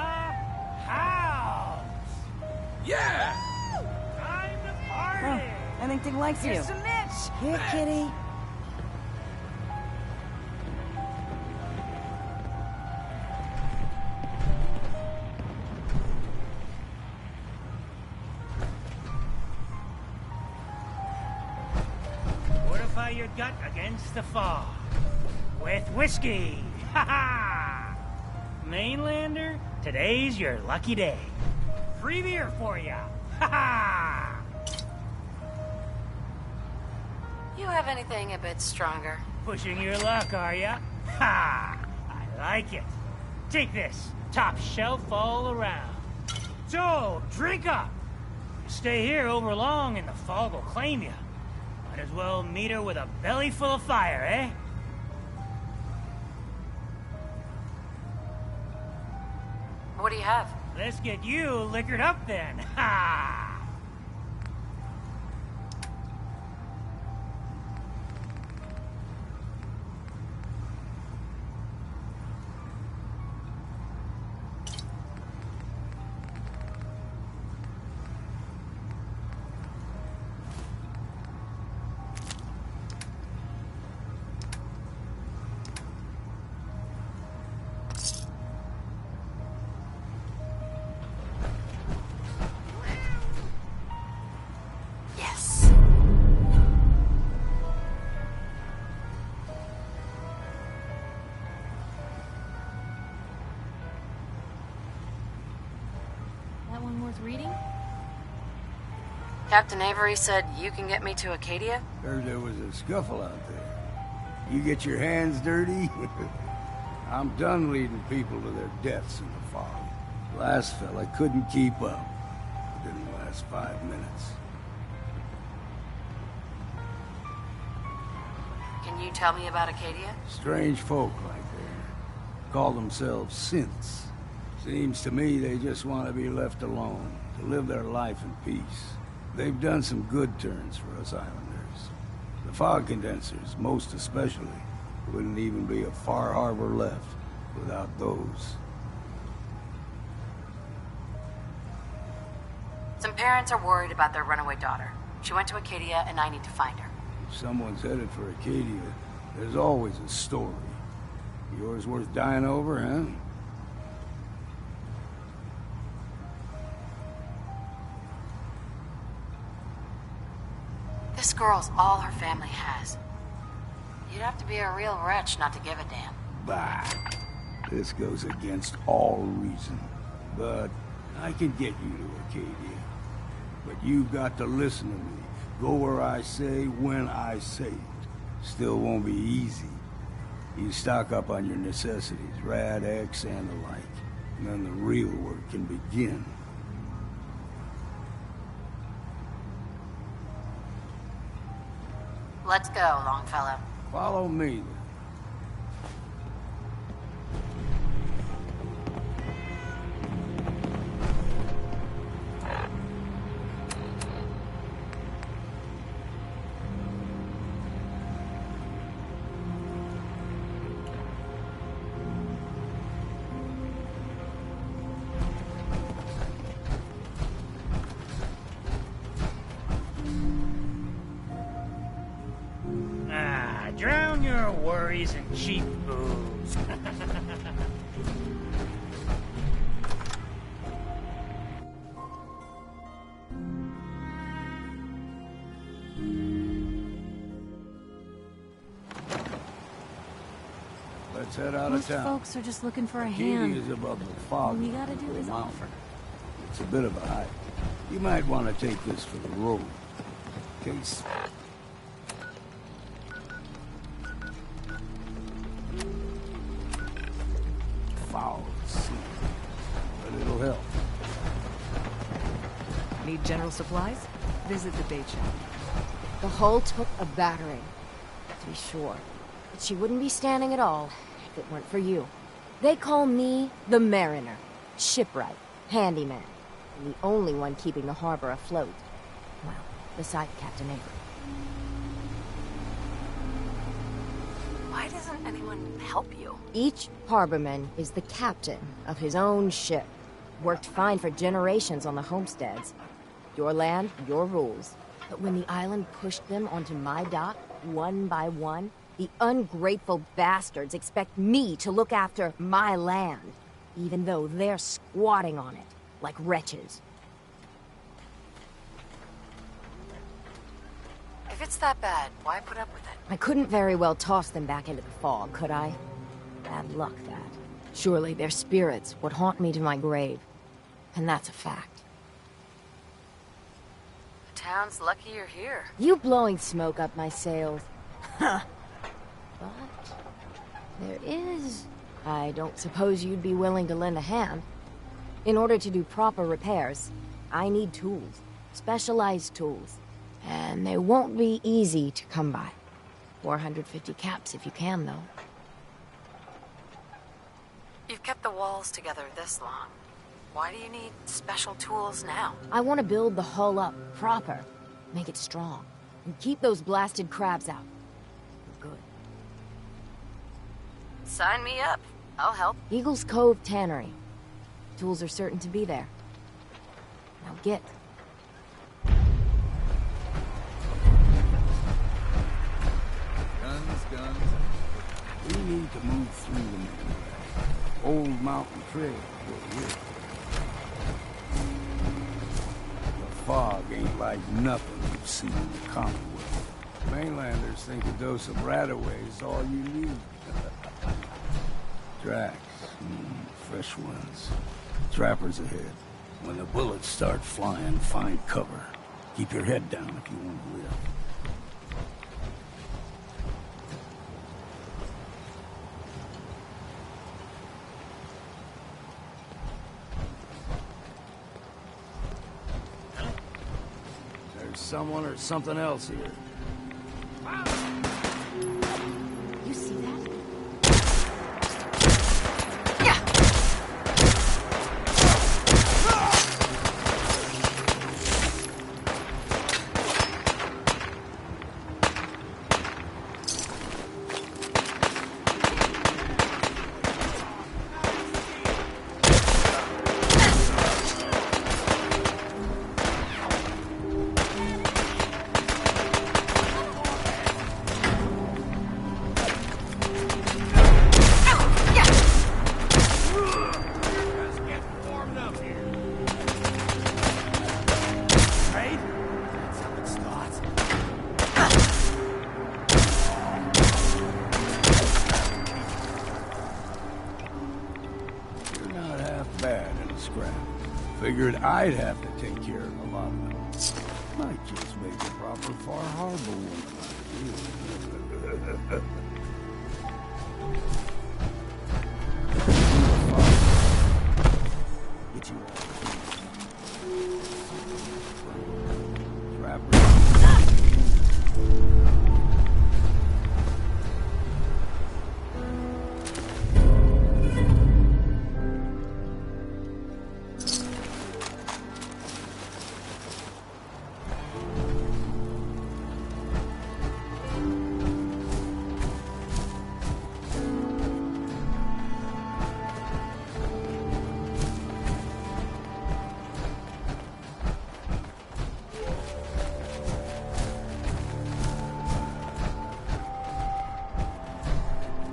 house! Yeah! Time to party! I think Dick likes you. Here's some Mitch! Here, kitty. Fortify your gut against the fog. With whiskey! Ha ha! Mainlander, today's your lucky day. Free beer for ya! Ha ha! You have anything a bit stronger? Pushing your luck, are ya? Ha! I like it. Take this. Top shelf all around. So, drink up. You stay here over long and the fog will claim you. Might as well meet her with a belly full of fire, eh? What do you have? Let's get you liquored up then. Ha! Yes. That one worth reading? Captain Avery said you can get me to Acadia? Heard there was a scuffle out there. You get your hands dirty? I'm done leading people to their deaths in the fog. Last fella couldn't keep up. Didn't last 5 minutes. Can you tell me about Acadia? Strange folk like there. Call themselves synths. Seems to me they just want to be left alone, to live their life in peace. They've done some good turns for us islanders. The fog condensers, most especially, wouldn't even be a Far Harbor left without those. Some parents are worried about their runaway daughter. She went to Acadia and I need to find her. If someone's headed for Acadia, there's always a story. Yours worth dying over, huh? This girl's all her family has. You'd have to be a real wretch not to give a damn. Bah. This goes against all reason. But I can get you to Acadia. But you've got to listen to me. Go where I say, when I say it. Still won't be easy. You stock up on your necessities, Rad, X, and the like. And then the real work can begin. Let's go, Longfellow. Follow me, worries and cheap booze. Let's head out Most of town. folks are just looking for a Arcadia hand. is above the fog. All you gotta do is mountain. offer. It's a bit of a hike. You might want to take this for the road. Case. Foul sea. But it'll help. Need general supplies? Visit the bait shop. The hull took a battering, to be sure. But she wouldn't be standing at all if it weren't for you. They call me the Mariner, shipwright, handyman, and the only one keeping the harbor afloat. Well, beside Captain Avery. Why doesn't anyone help you? Each harborman is the captain of his own ship. Worked fine for generations on the homesteads. Your land, your rules. But when the island pushed them onto my dock, one by one, the ungrateful bastards expect me to look after my land, even though they're squatting on it, like wretches. If it's that bad, why put up with it? I couldn't very well toss them back into the fog, could I? Bad luck, that. Surely their spirits would haunt me to my grave. And that's a fact. The town's lucky you're here. You blowing smoke up my sails. Huh. But there is... I don't suppose you'd be willing to lend a hand. In order to do proper repairs, I need tools. Specialized tools. And they won't be easy to come by. 450 caps if you can, though. You've kept the walls together this long. Why do you need special tools now? I want to build the hull up proper. Make it strong. And keep those blasted crabs out. Good. Sign me up. I'll help. Eagles Cove Tannery. Tools are certain to be there. Now get. Guns. We need to move through the main Old Mountain Trail. Here. The fog ain't like nothing you've seen in the Commonwealth. Mainlanders think a dose of Radaway is all you need. Tracks. Fresh ones. Trappers ahead. When the bullets start flying, find cover. Keep your head down if you want to live. There's someone or something else here. You see that? Figured I'd have to take care of a lot of them. Might just make a proper Far Harbor woman out of you. Get you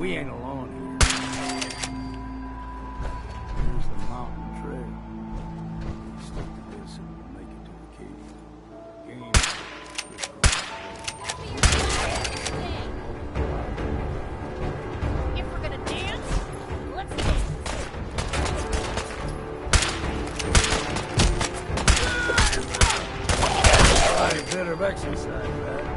We ain't alone here. Here's the mountain trail. Stick to this and we'll make it to Acadia. Game. If we're gonna dance, let's dance. A bit of exercise, right?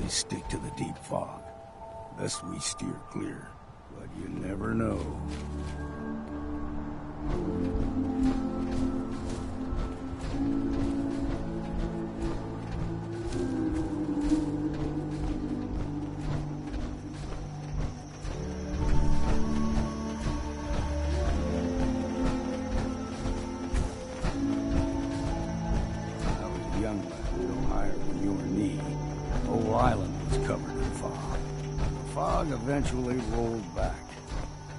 Stick to the deep fog, lest we steer clear, but you never know. I was a young lad, no higher than your knee. The whole island was covered in fog. The fog eventually rolled back.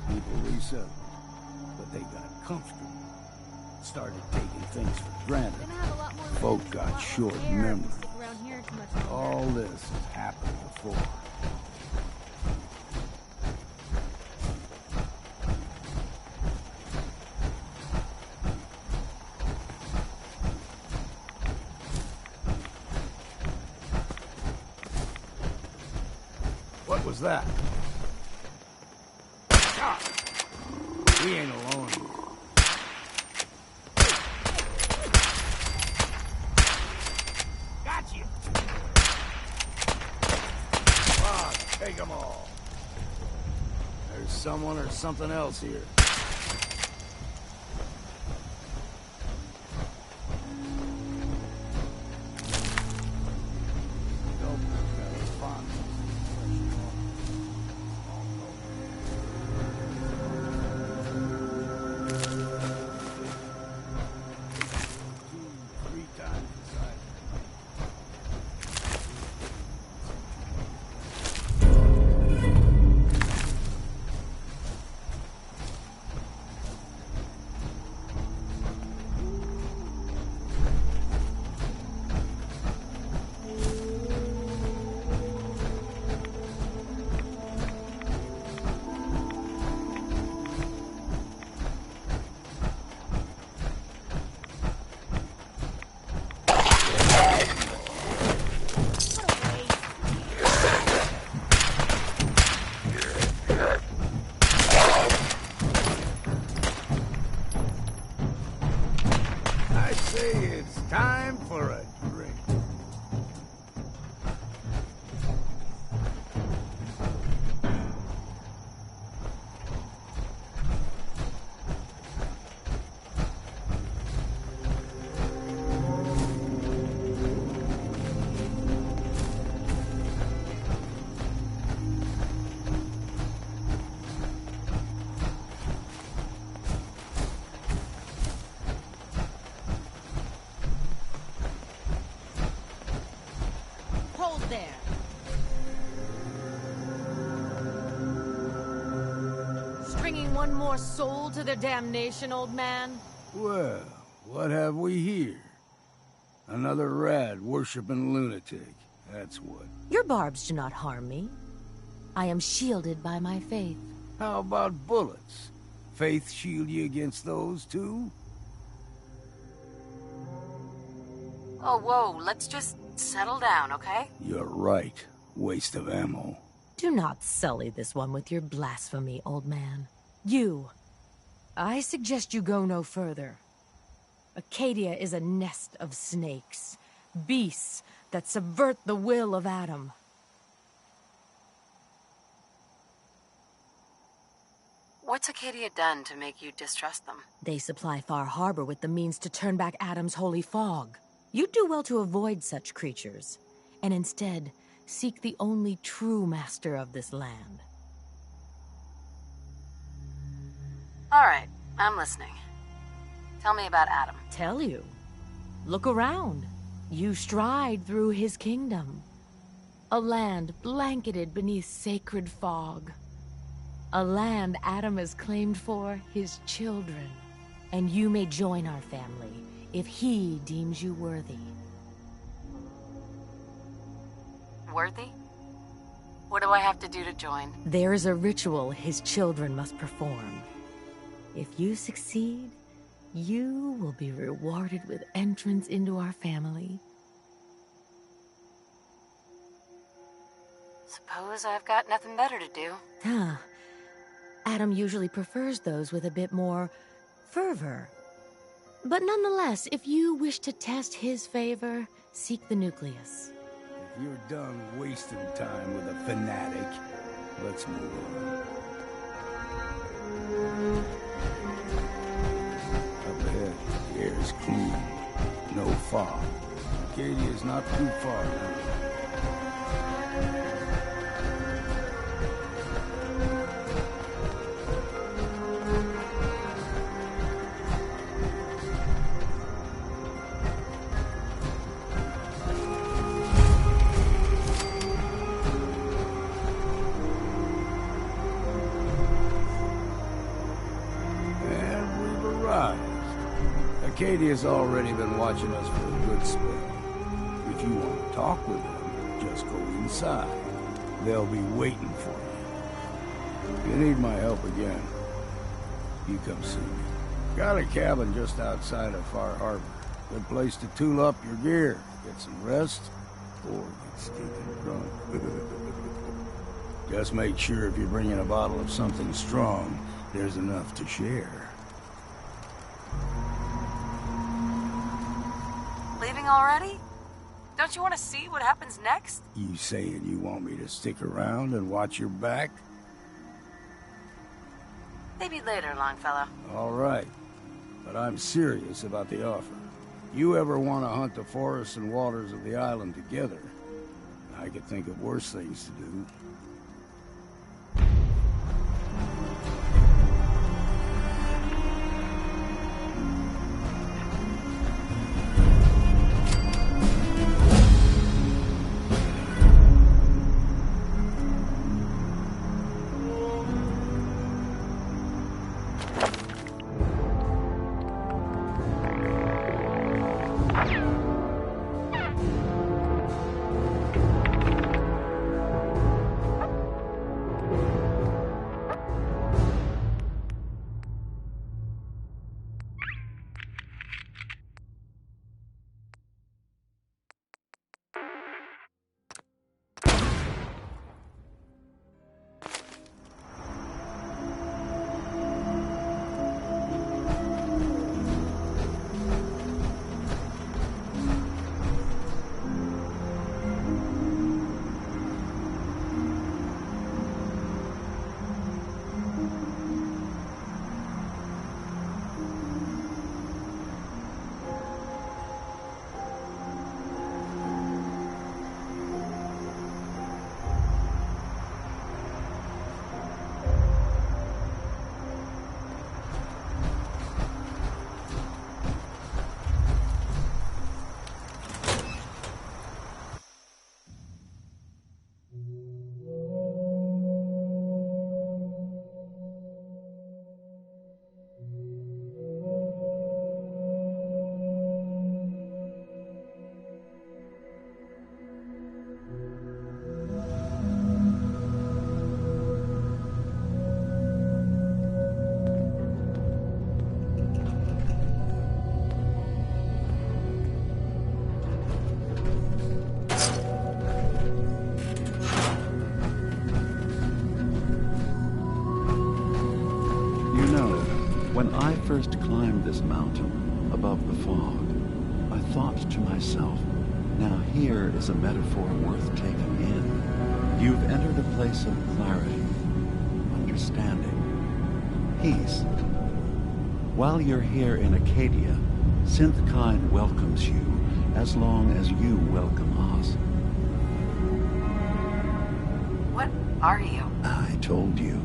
People resettled, but they got comfortable. Started taking things for granted. Folk got short memory. All this has happened before. What was that? Ah, we ain't alone here. Got you. Ah, take them all. There's someone or something else here. Time for a drink. There. Stringing one more soul to their damnation, old man? Well, what have we here? Another rad worshipping lunatic. That's what. Your barbs do not harm me. I am shielded by my faith. How about bullets? Faith shield you against those, too? Oh, whoa, let's just settle down, okay? You're right. Waste of ammo. Do not sully this one with your blasphemy, old man. You. I suggest you go no further. Acadia is a nest of snakes. Beasts that subvert the will of Adam. What's Acadia done to make you distrust them? They supply Far Harbor with the means to turn back Adam's holy fog. You'd do well to avoid such creatures, and instead seek the only true master of this land. All right, I'm listening. Tell me about Adam. Tell you? Look around. You stride through his kingdom. A land blanketed beneath sacred fog. A land Adam has claimed for his children. And you may join our family if he deems you worthy. Worthy? What do I have to do to join? There is a ritual his children must perform. If you succeed, you will be rewarded with entrance into our family. Suppose I've got nothing better to do. Huh. Adam usually prefers those with a bit more fervor. But nonetheless, if you wish to test his favor, seek the nucleus. If you're done wasting time with a fanatic, let's move on. Up ahead, the air is clean. No fog. Acadia's not too far now. Acadia's already been watching us for a good spell. If you want to talk with them, just go inside. They'll be waiting for you. If you need my help again, you come see me. Got a cabin just outside of Far Harbor. Good place to tool up your gear, get some rest, or get stinking drunk. Just make sure if you're bringing a bottle of something strong, there's enough to share. Leaving already? Don't you want to see what happens next? You saying you want me to stick around and watch your back? Maybe later, Longfellow. All right. But I'm serious about the offer. You ever want to hunt the forests and waters of the island together, I could think of worse things to do. When I first climbed this mountain above the fog, I thought to myself, now here is a metaphor worth taking in. You've entered a place of clarity, understanding, peace. While you're here in Acadia, Synthkind welcomes you as long as you welcome us. What are you? I told you.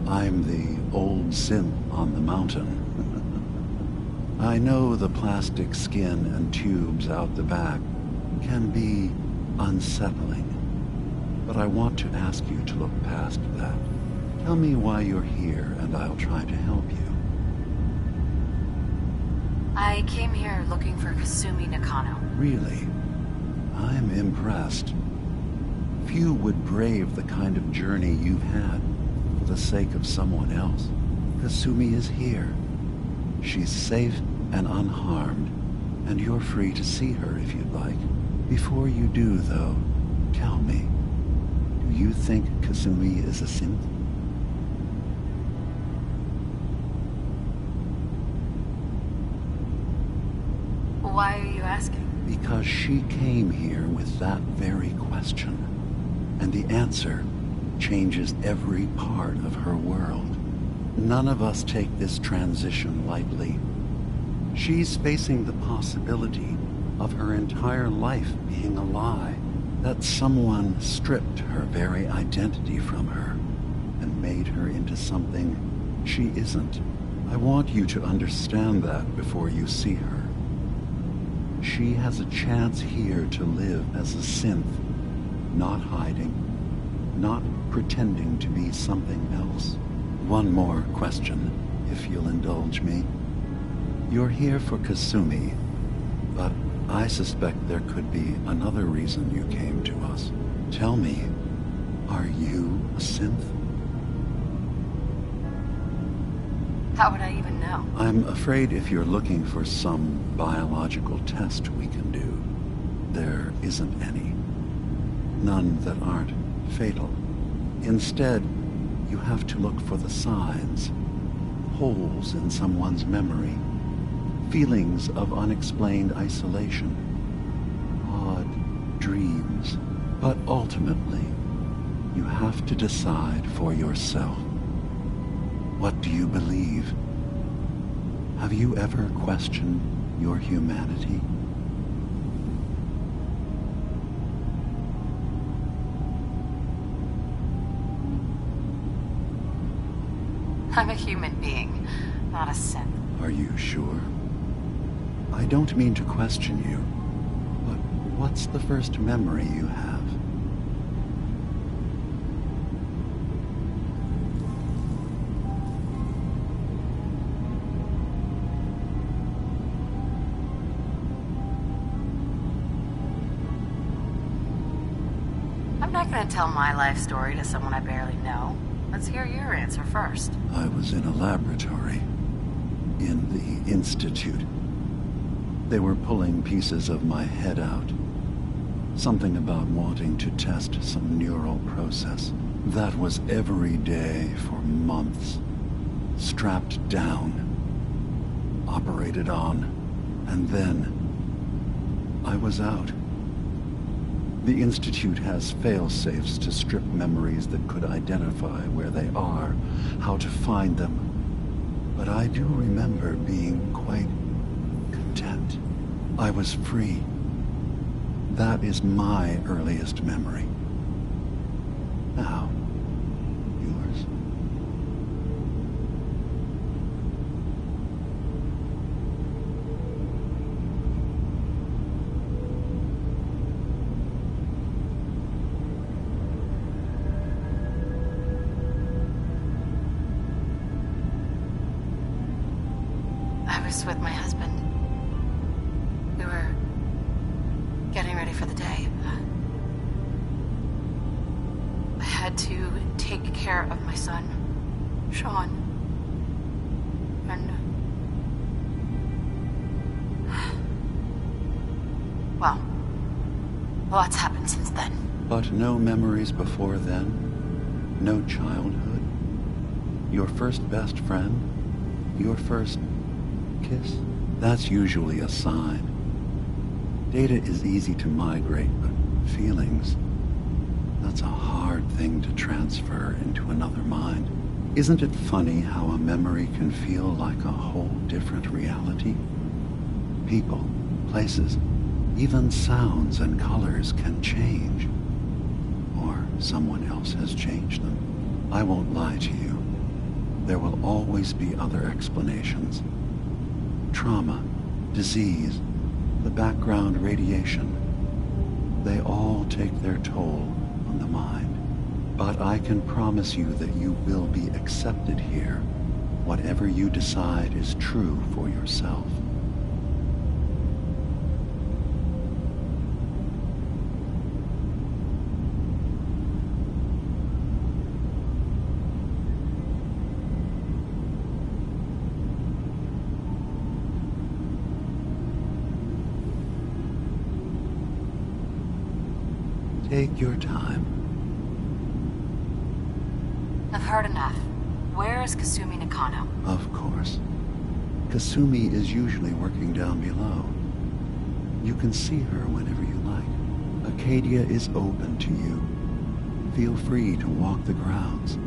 I'm the old synth on the mountain. I know the plastic skin and tubes out the back can be unsettling, but I want to ask you to look past that. Tell me why you're here, and I'll try to help you. I came here looking for Kasumi Nakano. Really? I'm impressed. Few would brave the kind of journey you've had for the sake of someone else. Kasumi is here. She's safe and unharmed, and you're free to see her if you'd like. Before you do, though, tell me, do you think Kasumi is a synth? Why are you asking? Because she came here with that very question, and the answer changes every part of her world. None of us take this transition lightly. She's facing the possibility of her entire life being a lie, that someone stripped her very identity from her and made her into something she isn't. I want you to understand that before you see her. She has a chance here to live as a synth, not hiding, not pretending to be something else. One more question, if you'll indulge me. You're here for Kasumi, but I suspect there could be another reason you came to us. Tell me, are you a synth? How would I even know? I'm afraid if you're looking for some biological test we can do, there isn't any. None that aren't fatal. Instead, you have to look for the signs, holes in someone's memory, feelings of unexplained isolation, odd dreams. But ultimately, you have to decide for yourself. What do you believe? Have you ever questioned your humanity? I'm a human being, not a synth. Are you sure? I don't mean to question you, but what's the first memory you have? I'm not gonna tell my life story to someone I barely know. Let's hear your answer first. I was in a laboratory, in the Institute. They were pulling pieces of my head out. Something about wanting to test some neural process. That was every day for months. Strapped down, operated on, and then I was out. The Institute has fail-safes to strip memories that could identify where they are, how to find them. But I do remember being quite content. I was free. That is my earliest memory. Now, yours. I was with my husband. We were getting ready for the day. I had to take care of my son, Sean. And... well, lots happened since then. But no memories before then? No childhood? Your first best friend? Your first kiss? That's usually a sign. Data is easy to migrate, but feelings, that's a hard thing to transfer into another mind. Isn't it funny how a memory can feel like a whole different reality? People, places, even sounds and colors can change. Or someone else has changed them. I won't lie to you. There will always be other explanations. Trauma, disease, the background radiation. They all take their toll on the mind. But I can promise you that you will be accepted here, whatever you decide is true for yourself. Take your time. I've heard enough. Where is Kasumi Nakano? Of course. Kasumi is usually working down below. You can see her whenever you like. Acadia is open to you. Feel free to walk the grounds.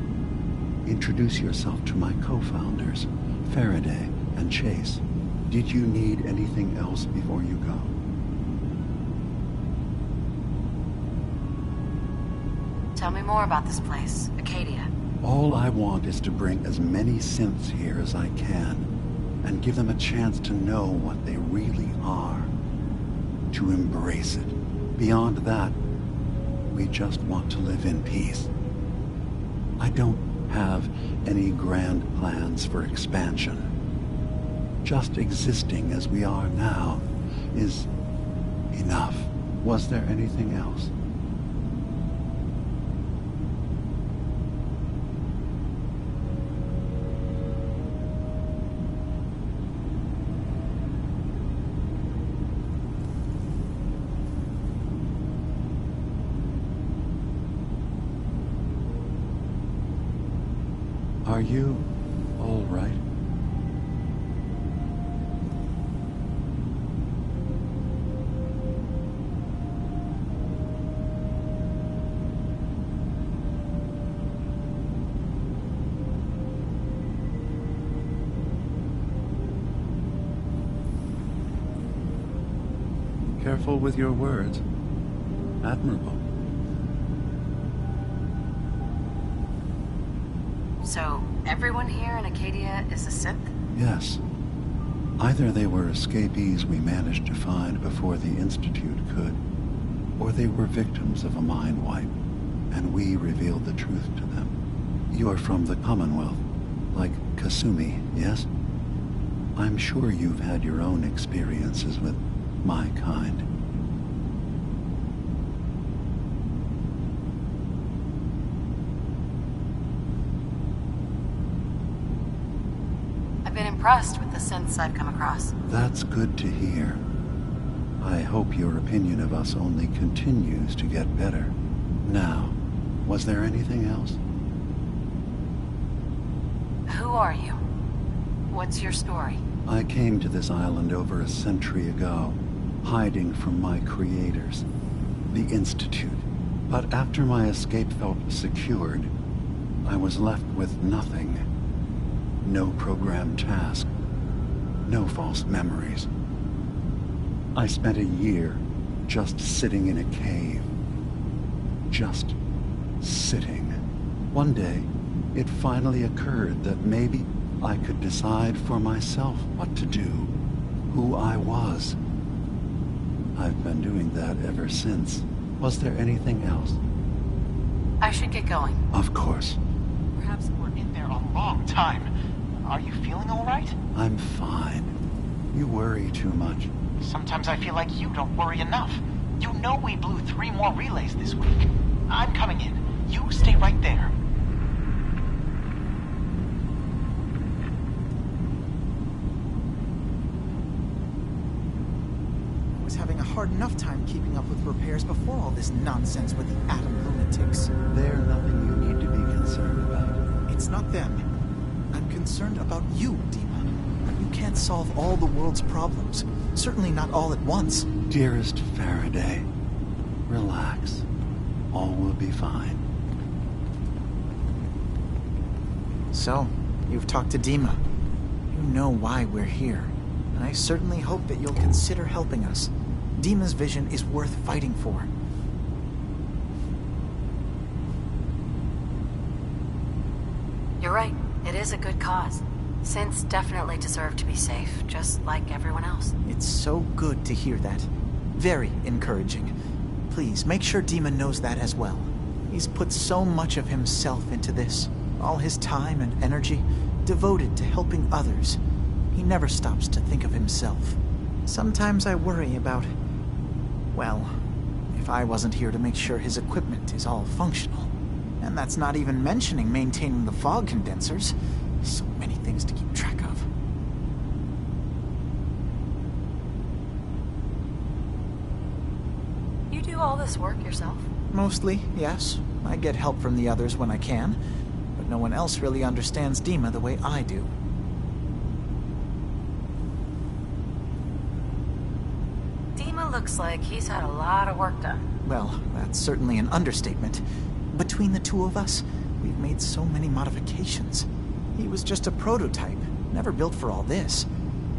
Introduce yourself to my co-founders, Faraday and Chase. Did you need anything else before you go? Tell me more about this place, Acadia. All I want is to bring as many synths here as I can, and give them a chance to know what they really are. To embrace it. Beyond that, we just want to live in peace. I don't have any grand plans for expansion. Just existing as we are now is enough. Was there anything else? Are you all right? Careful with your words. Admirable. So, everyone here in Acadia is a synth? Yes. Either they were escapees we managed to find before the Institute could, or they were victims of a mind wipe, and we revealed the truth to them. You're from the Commonwealth, like Kasumi, yes? I'm sure you've had your own experiences with my kind. I've been impressed with the synths I've come across. That's good to hear. I hope your opinion of us only continues to get better. Now, was there anything else? Who are you? What's your story? I came to this island over a century ago, hiding from my creators, the Institute. But after my escape felt secured, I was left with nothing. No programmed task. No false memories. I spent a year just sitting in a cave. Just sitting. One day, it finally occurred that maybe I could decide for myself what to do, who I was. I've been doing that ever since. Was there anything else? I should get going. Of course. Perhaps we're in there a long time. Are you feeling all right? I'm fine. You worry too much. Sometimes I feel like you don't worry enough. You know we blew 3 more relays this week. I'm coming in. You stay right there. I was having a hard enough time keeping up with repairs before all this nonsense with the atom lunatics. They're nothing you need to be concerned about. It's not them. I'm concerned about you, Dima. You can't solve all the world's problems. Certainly not all at once. Dearest Faraday, relax. All will be fine. So, you've talked to Dima. You know why we're here. And I certainly hope that you'll consider helping us. Dima's vision is worth fighting for. You're right. It is a good cause. Synths definitely deserve to be safe, just like everyone else. It's so good to hear that. Very encouraging. Please, make sure Dima knows that as well. He's put so much of himself into this. All his time and energy devoted to helping others. He never stops to think of himself. Sometimes I worry about... well, if I wasn't here to make sure his equipment is all functional. And that's not even mentioning maintaining the fog condensers. So many things to keep track of. You do all this work yourself? Mostly, yes. I get help from the others when I can, but no one else really understands Dima the way I do. Dima looks like he's had a lot of work done. Well, that's certainly an understatement. Between the two of us, we've made so many modifications. He was just a prototype, never built for all this.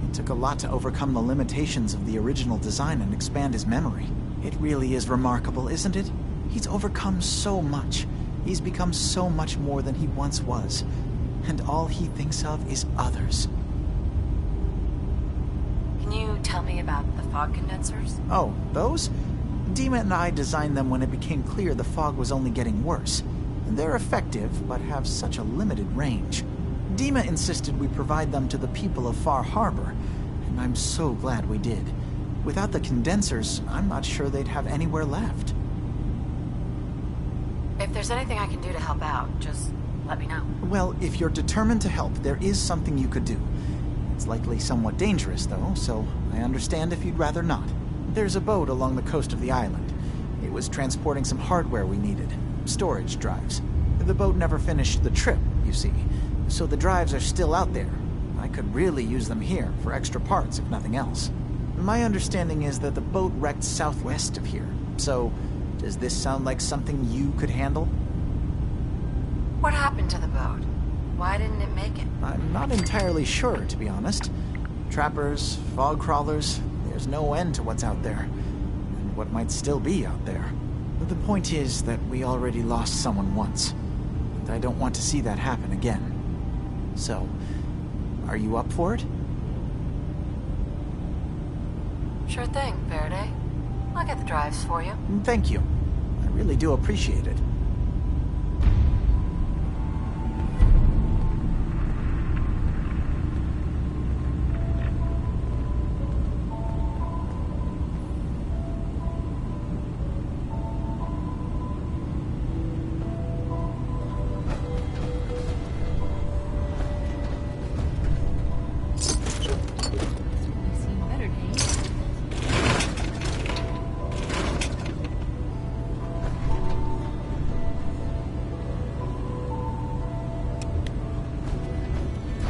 It took a lot to overcome the limitations of the original design and expand his memory. It really is remarkable, isn't it? He's overcome so much. He's become so much more than he once was. And all he thinks of is others. Can you tell me about the fog condensers? Oh, those? Dima and I designed them when it became clear the fog was only getting worse. They're effective, but have such a limited range. Dima insisted we provide them to the people of Far Harbor, and I'm so glad we did. Without the condensers, I'm not sure they'd have anywhere left. If there's anything I can do to help out, just let me know. Well, if you're determined to help, there is something you could do. It's likely somewhat dangerous, though, so I understand if you'd rather not. There's a boat along the coast of the island. It was transporting some hardware we needed. Storage drives. The boat never finished the trip, you see, so the drives are still out there. I could really use them here for extra parts, if nothing else. My understanding is that the boat wrecked southwest of here, so does this sound like something you could handle? What happened to the boat? Why didn't it make it? I'm not entirely sure, to be honest. Trappers, fog crawlers, there's no end to what's out there, and what might still be out there. But the point is that we already lost someone once, and I don't want to see that happen again. So, are you up for it? Sure thing, Faraday. I'll get the drives for you. Thank you. I really do appreciate it.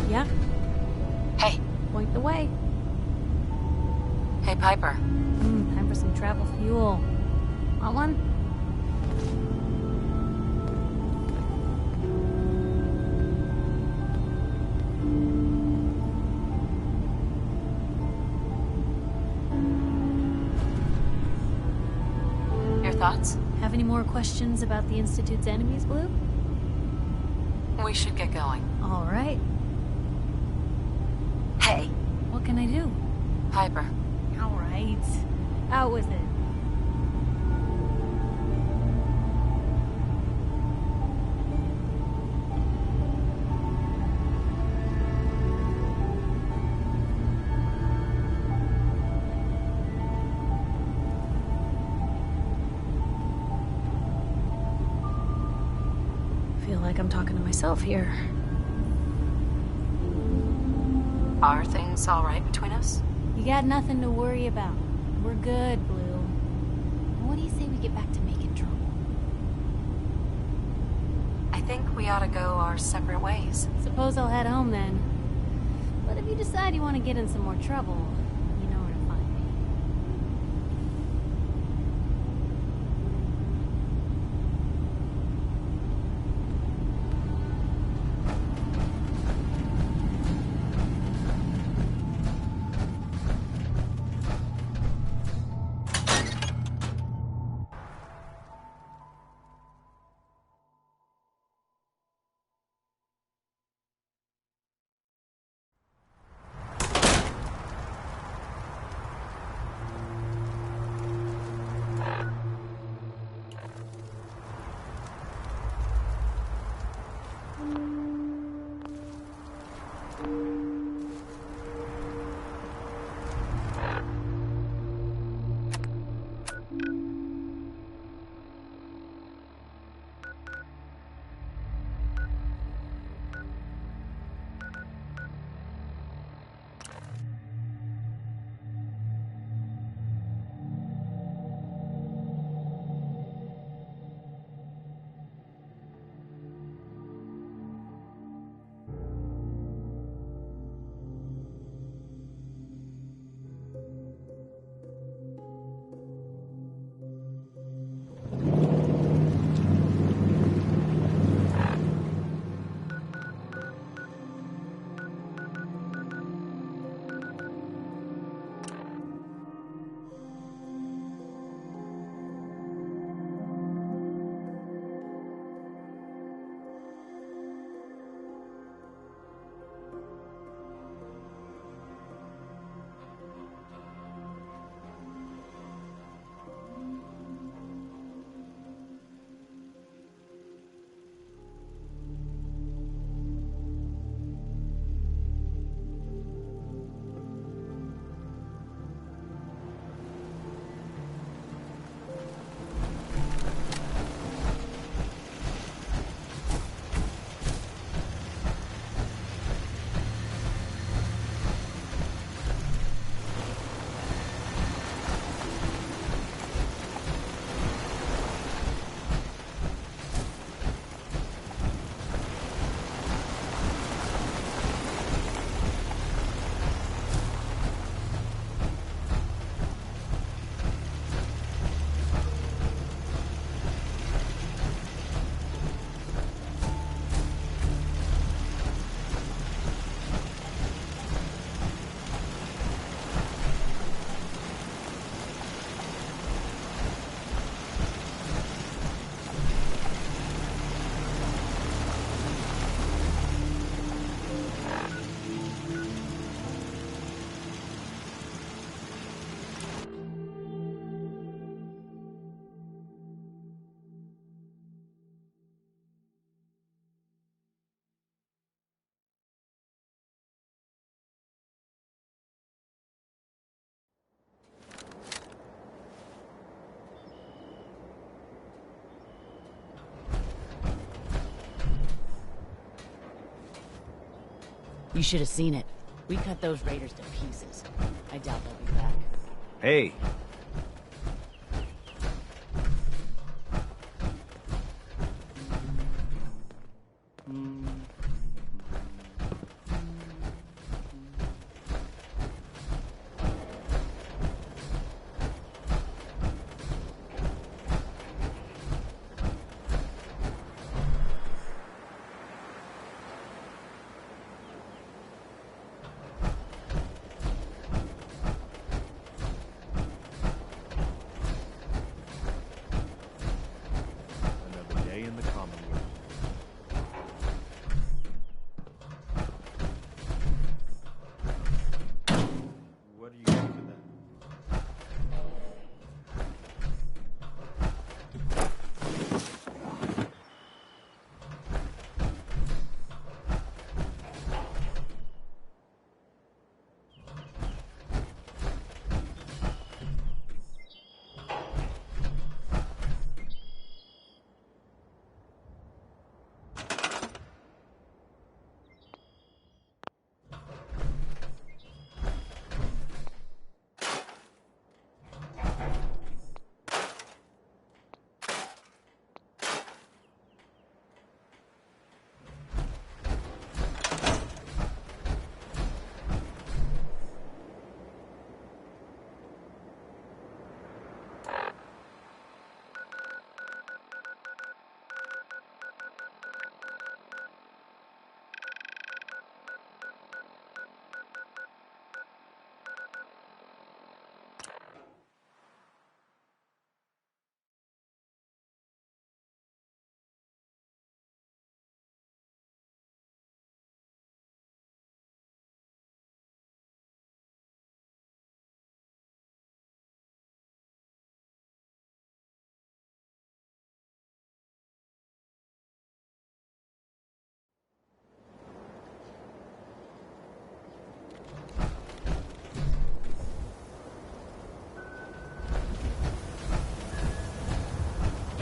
Yeah? Hey. Point the way. Hey, Piper. Time for some travel fuel. Want one? Your thoughts? Have any more questions about the Institute's enemies, Blue? We should get going. All right. Hey. What can I do? Piper. All right. Out with it. Feel like I'm talking to myself here. Are things all right between us? You got nothing to worry about. We're good, Blue. What do you say we get back to making trouble? I think we ought to go our separate ways. Suppose I'll head home then. But if you decide you want to get in some more trouble, you know where to find me. You should have seen it. We cut those raiders to pieces. I doubt they'll be back. Hey.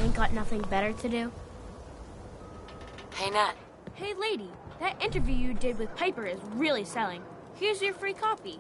ain't got nothing better to do? Hey, Nat. Hey, lady, that interview you did with Piper is really selling. Here's your free copy.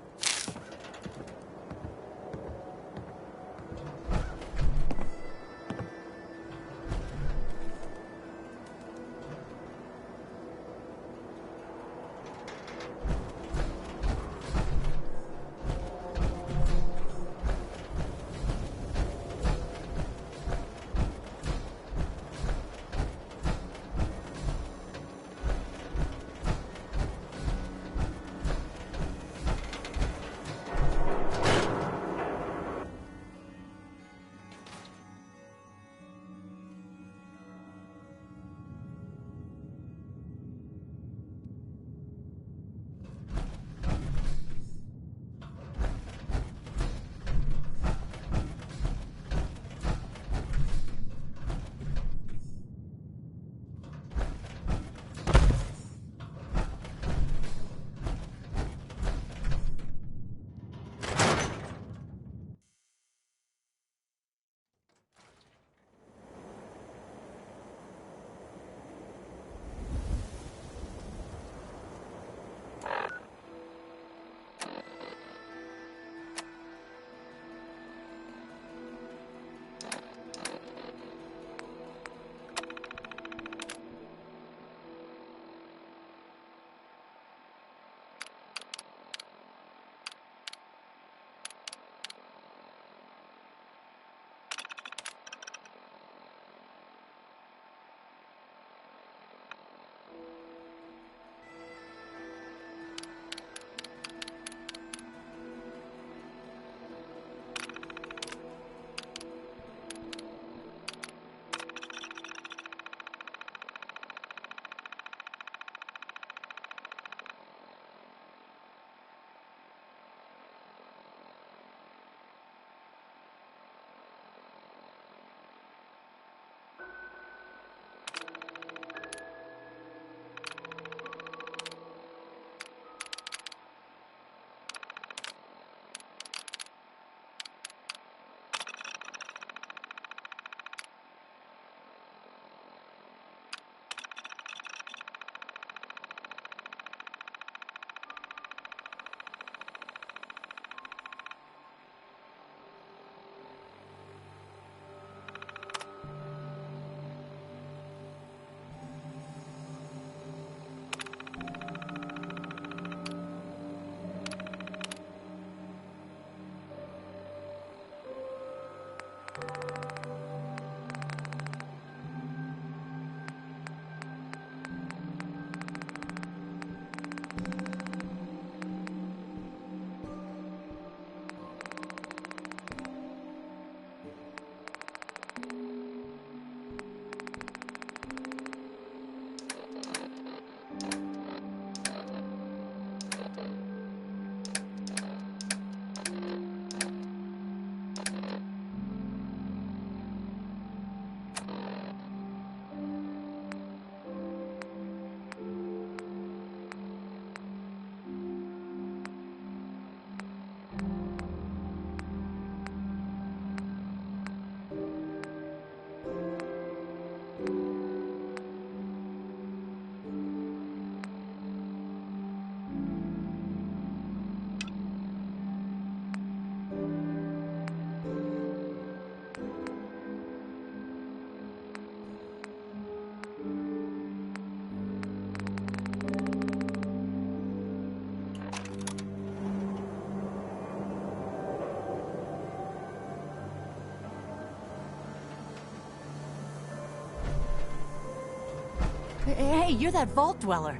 Hey, you're that vault dweller.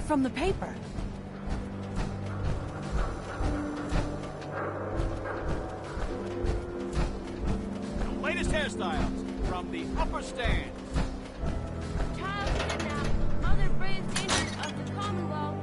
From the paper. The latest hairstyles from the upper stands. Child kidnapped. Mother braves dangers of the Commonwealth.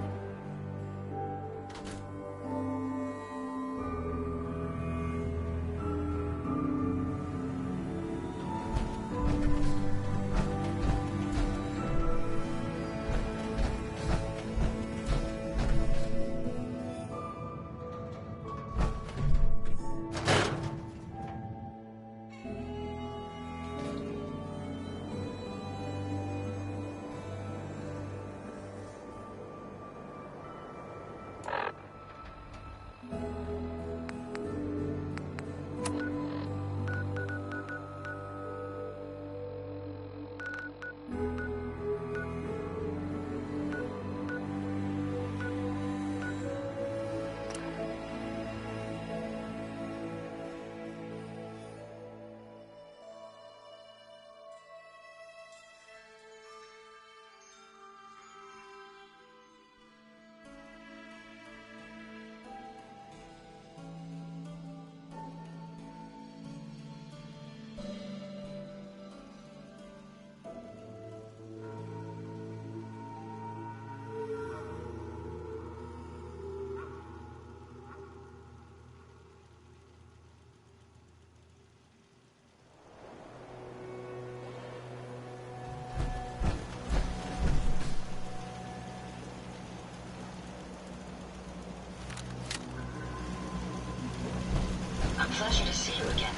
pleasure to see you again.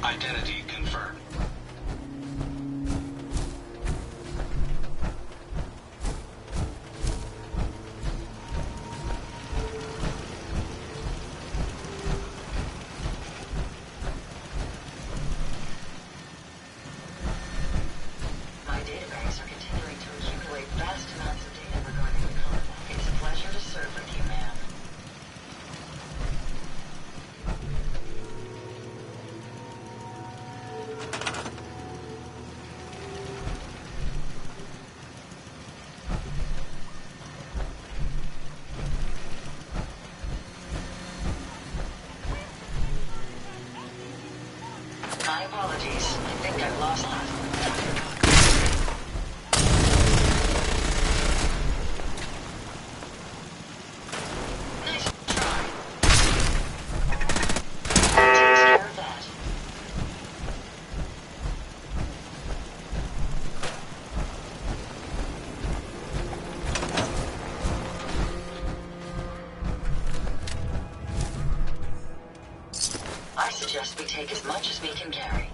Identity confirmed. My databanks are continuing to accumulate vast amounts of data regarding the conflict. It's a pleasure to serve with you, ma'am. My apologies. I think I've lost that. Nice try. Takes care of that. I suggest we take as much as we can carry.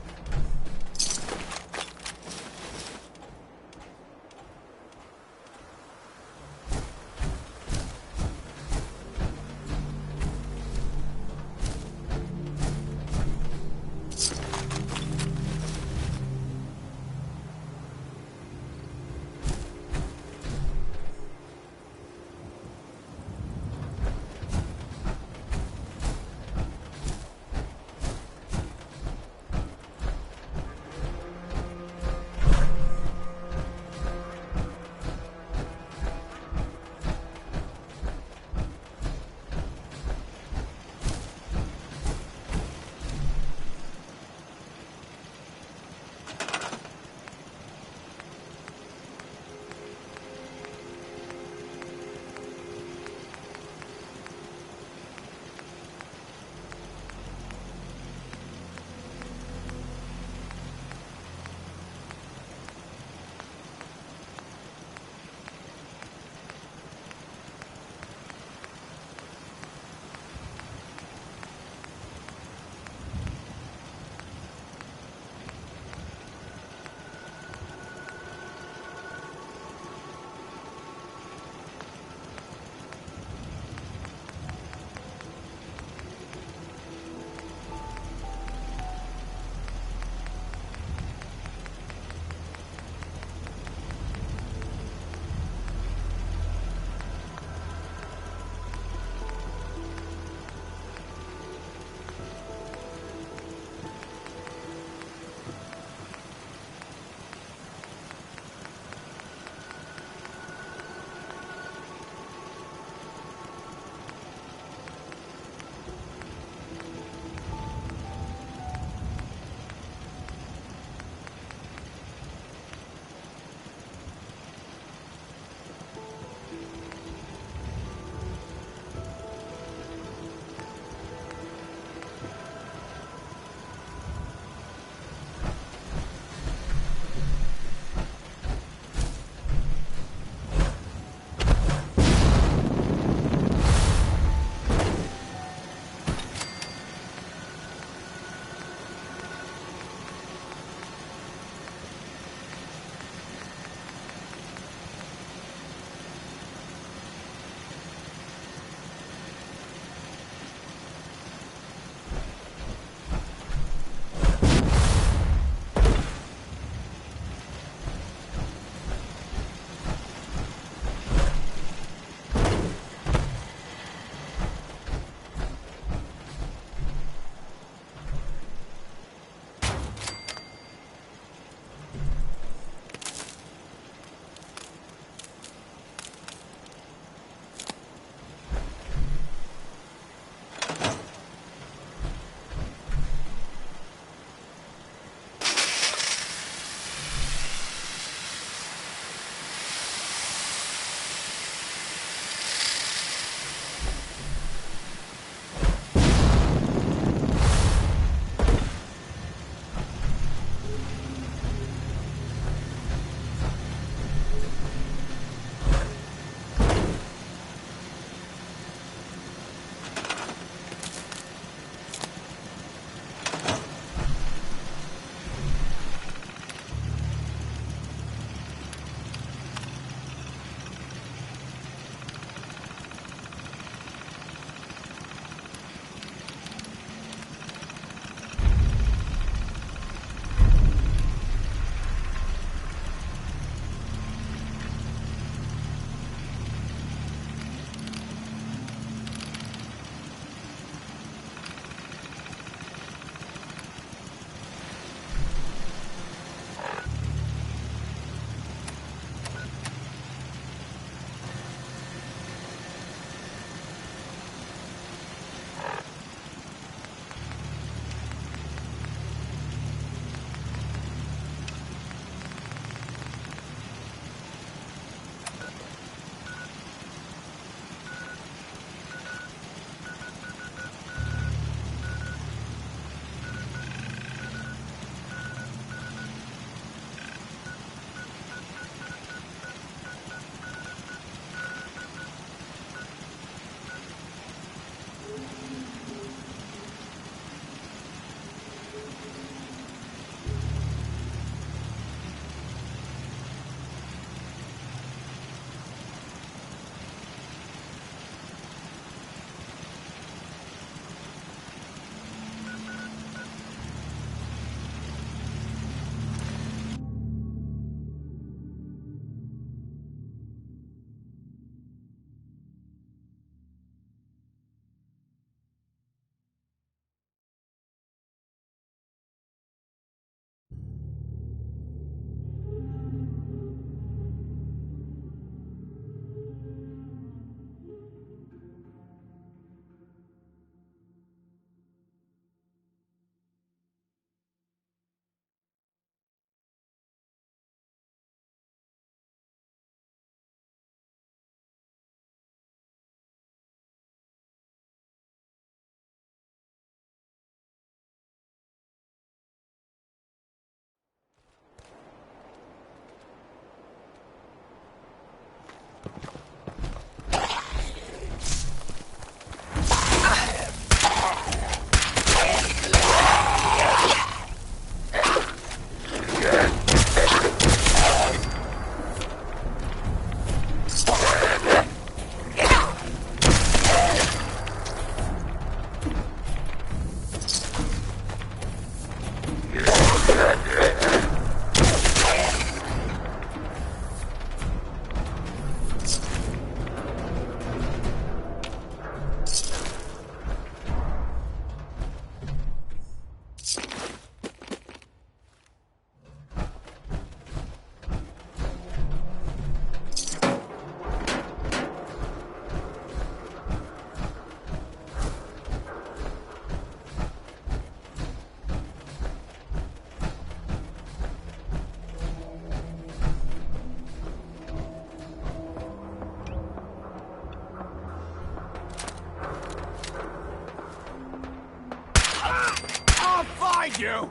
You!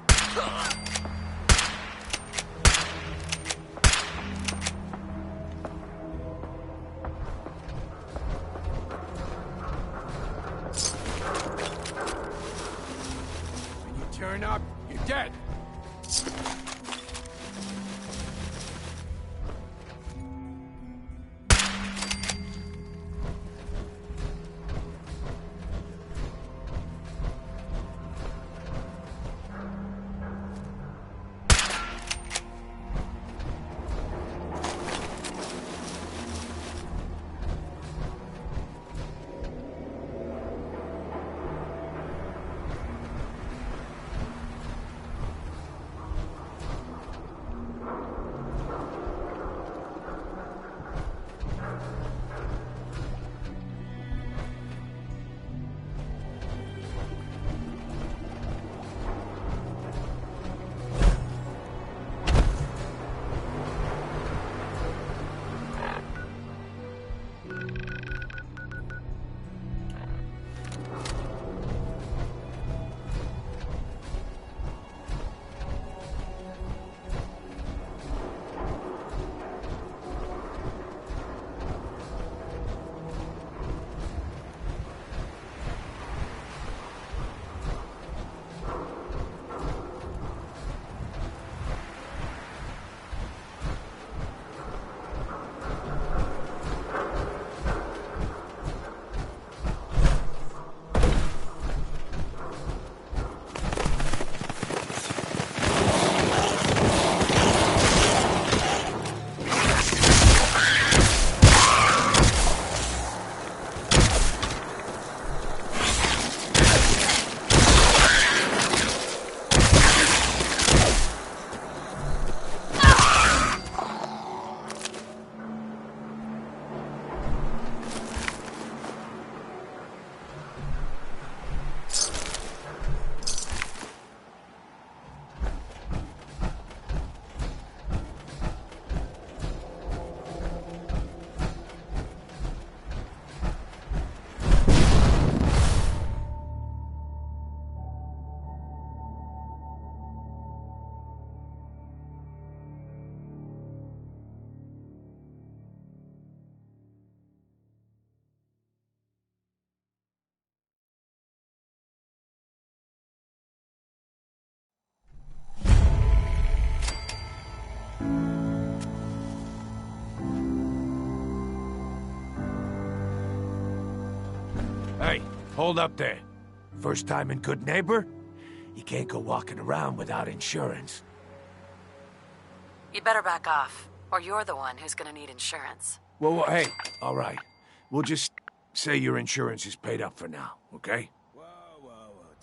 When you turn up, you're dead. Hey, hold up there. First time in Good Neighbor? You can't go walking around without insurance. You better back off, or you're the one who's gonna need insurance. Well, hey, all right. We'll just say your insurance is paid up for now, okay?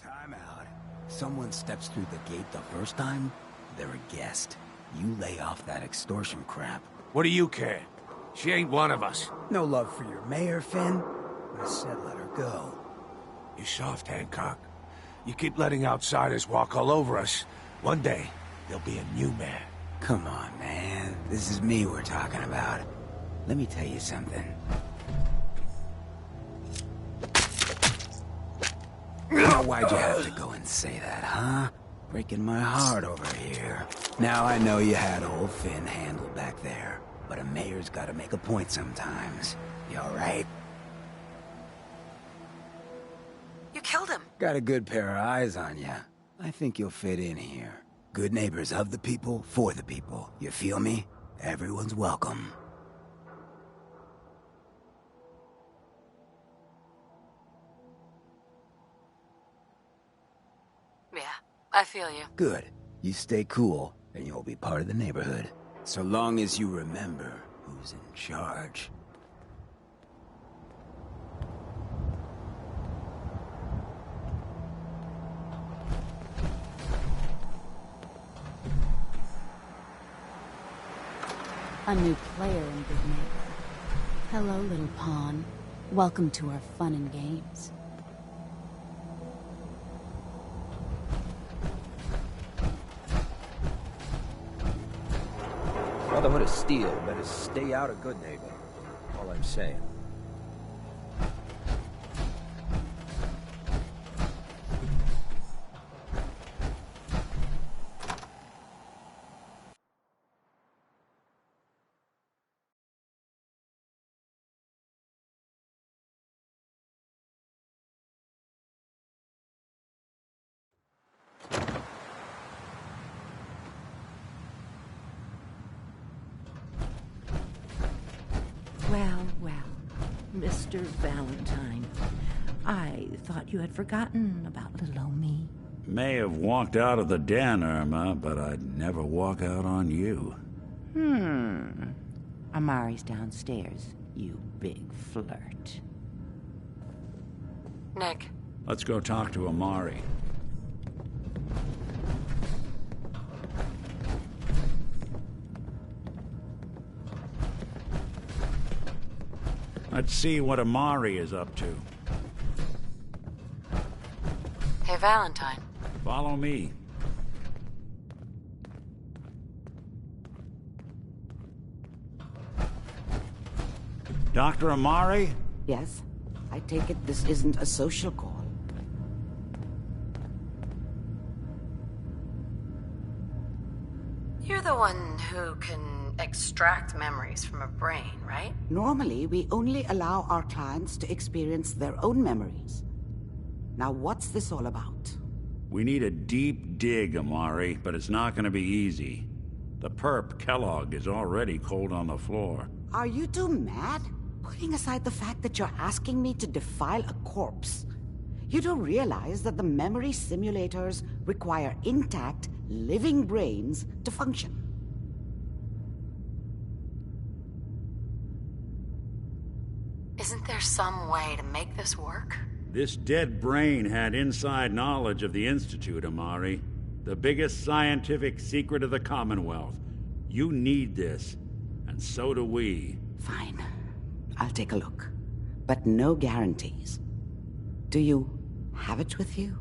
Time out. Someone steps through the gate the first time, they're a guest. You lay off that extortion crap. What do you care? She ain't one of us. No love for your mayor, Finn? I said let her go. You soft, Hancock. You keep letting outsiders walk all over us. One day, there'll be a new mayor. Come on, man. This is me we're talking about. Let me tell you something. Now, why'd you have to go and say that, huh? Breaking my heart over here. Now I know you had old Finn handled back there. but a mayor's gotta make a point sometimes. You alright? You killed him. Got a good pair of eyes on ya. I think you'll fit in here. Good neighbors of the people, for the people. You feel me? Everyone's welcome. Yeah, I feel you. Good. You stay cool, and you'll be part of the neighborhood. So long as you remember who's in charge. A new player in Good Neighbor. Hello, little pawn. Welcome to our fun and games. Brotherhood of Steel better stay out of Good Neighbor. All I'm saying. Well, well, Mr. Valentine. I thought you had forgotten about little old me. May have walked out of the den, Irma, but I'd never walk out on you. Amari's downstairs, you big flirt. Nick. Let's go talk to Amari. Let's see what Amari is up to. Hey, Valentine. Follow me. Dr. Amari? Yes? I take it this isn't a social call. You're the one who can extract memories from a brain, right? Normally, we only allow our clients to experience their own memories. Now, what's this all about? We need a deep dig, Amari, but it's not gonna be easy. The perp, Kellogg, is already cold on the floor. Are you two mad? Putting aside the fact that you're asking me to defile a corpse, you do realize that the memory simulators require intact, living brains to function. Isn't there some way to make this work? This dead brain had inside knowledge of the Institute, Amari. The biggest scientific secret of the Commonwealth. You need this, and so do we. Fine. I'll take a look. But no guarantees. Do you have it with you?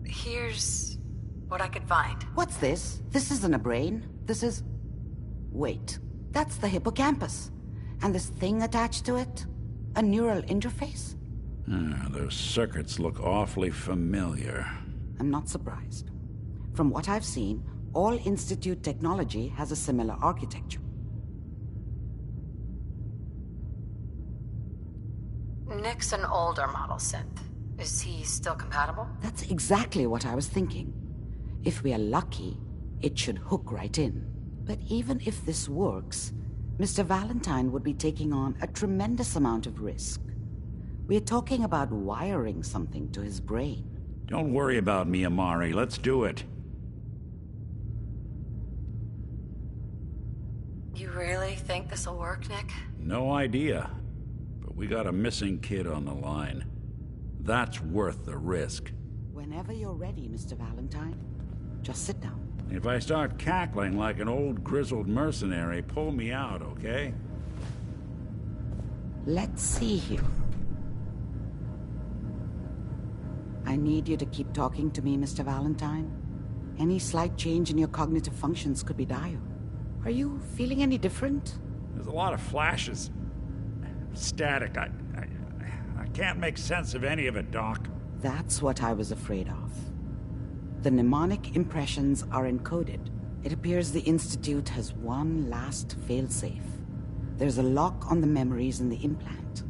Here's what I could find. What's this? This isn't a brain. This is... Wait. That's the hippocampus. And this thing attached to it? A neural interface? Those circuits look awfully familiar. I'm not surprised. From what I've seen, all Institute technology has a similar architecture. Nick's an older model synth. Is he still compatible? That's exactly what I was thinking. If we are lucky, it should hook right in. But even if this works, Mr. Valentine would be taking on a tremendous amount of risk. We're talking about wiring something to his brain. Don't worry about me, Amari. Let's do it. You really think this'll work, Nick? No idea. But we got a missing kid on the line. That's worth the risk. Whenever you're ready, Mr. Valentine, just sit down. If I start cackling like an old grizzled mercenary, pull me out, okay? Let's see here. I need you to keep talking to me, Mr. Valentine. Any slight change in your cognitive functions could be dire. Are you feeling any different? There's a lot of flashes. Static. I can't make sense of any of it, Doc. That's what I was afraid of. The mnemonic impressions are encoded. It appears the Institute has one last failsafe. There's a lock on the memories in the implant.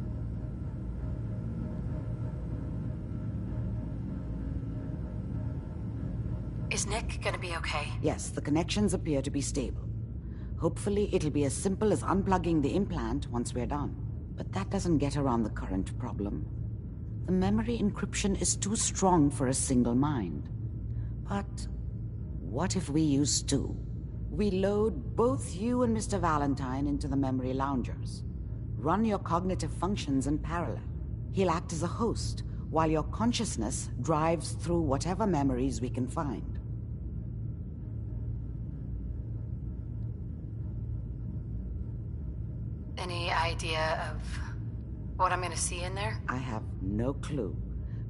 Is Nick gonna be okay? Yes, the connections appear to be stable. Hopefully, it'll be as simple as unplugging the implant once we're done. But that doesn't get around the current problem. The memory encryption is too strong for a single mind. But what if we use two? We load both you and Mr. Valentine into the memory loungers. Run your cognitive functions in parallel. He'll act as a host, while your consciousness drives through whatever memories we can find. Any idea of what I'm gonna see in there? I have no clue.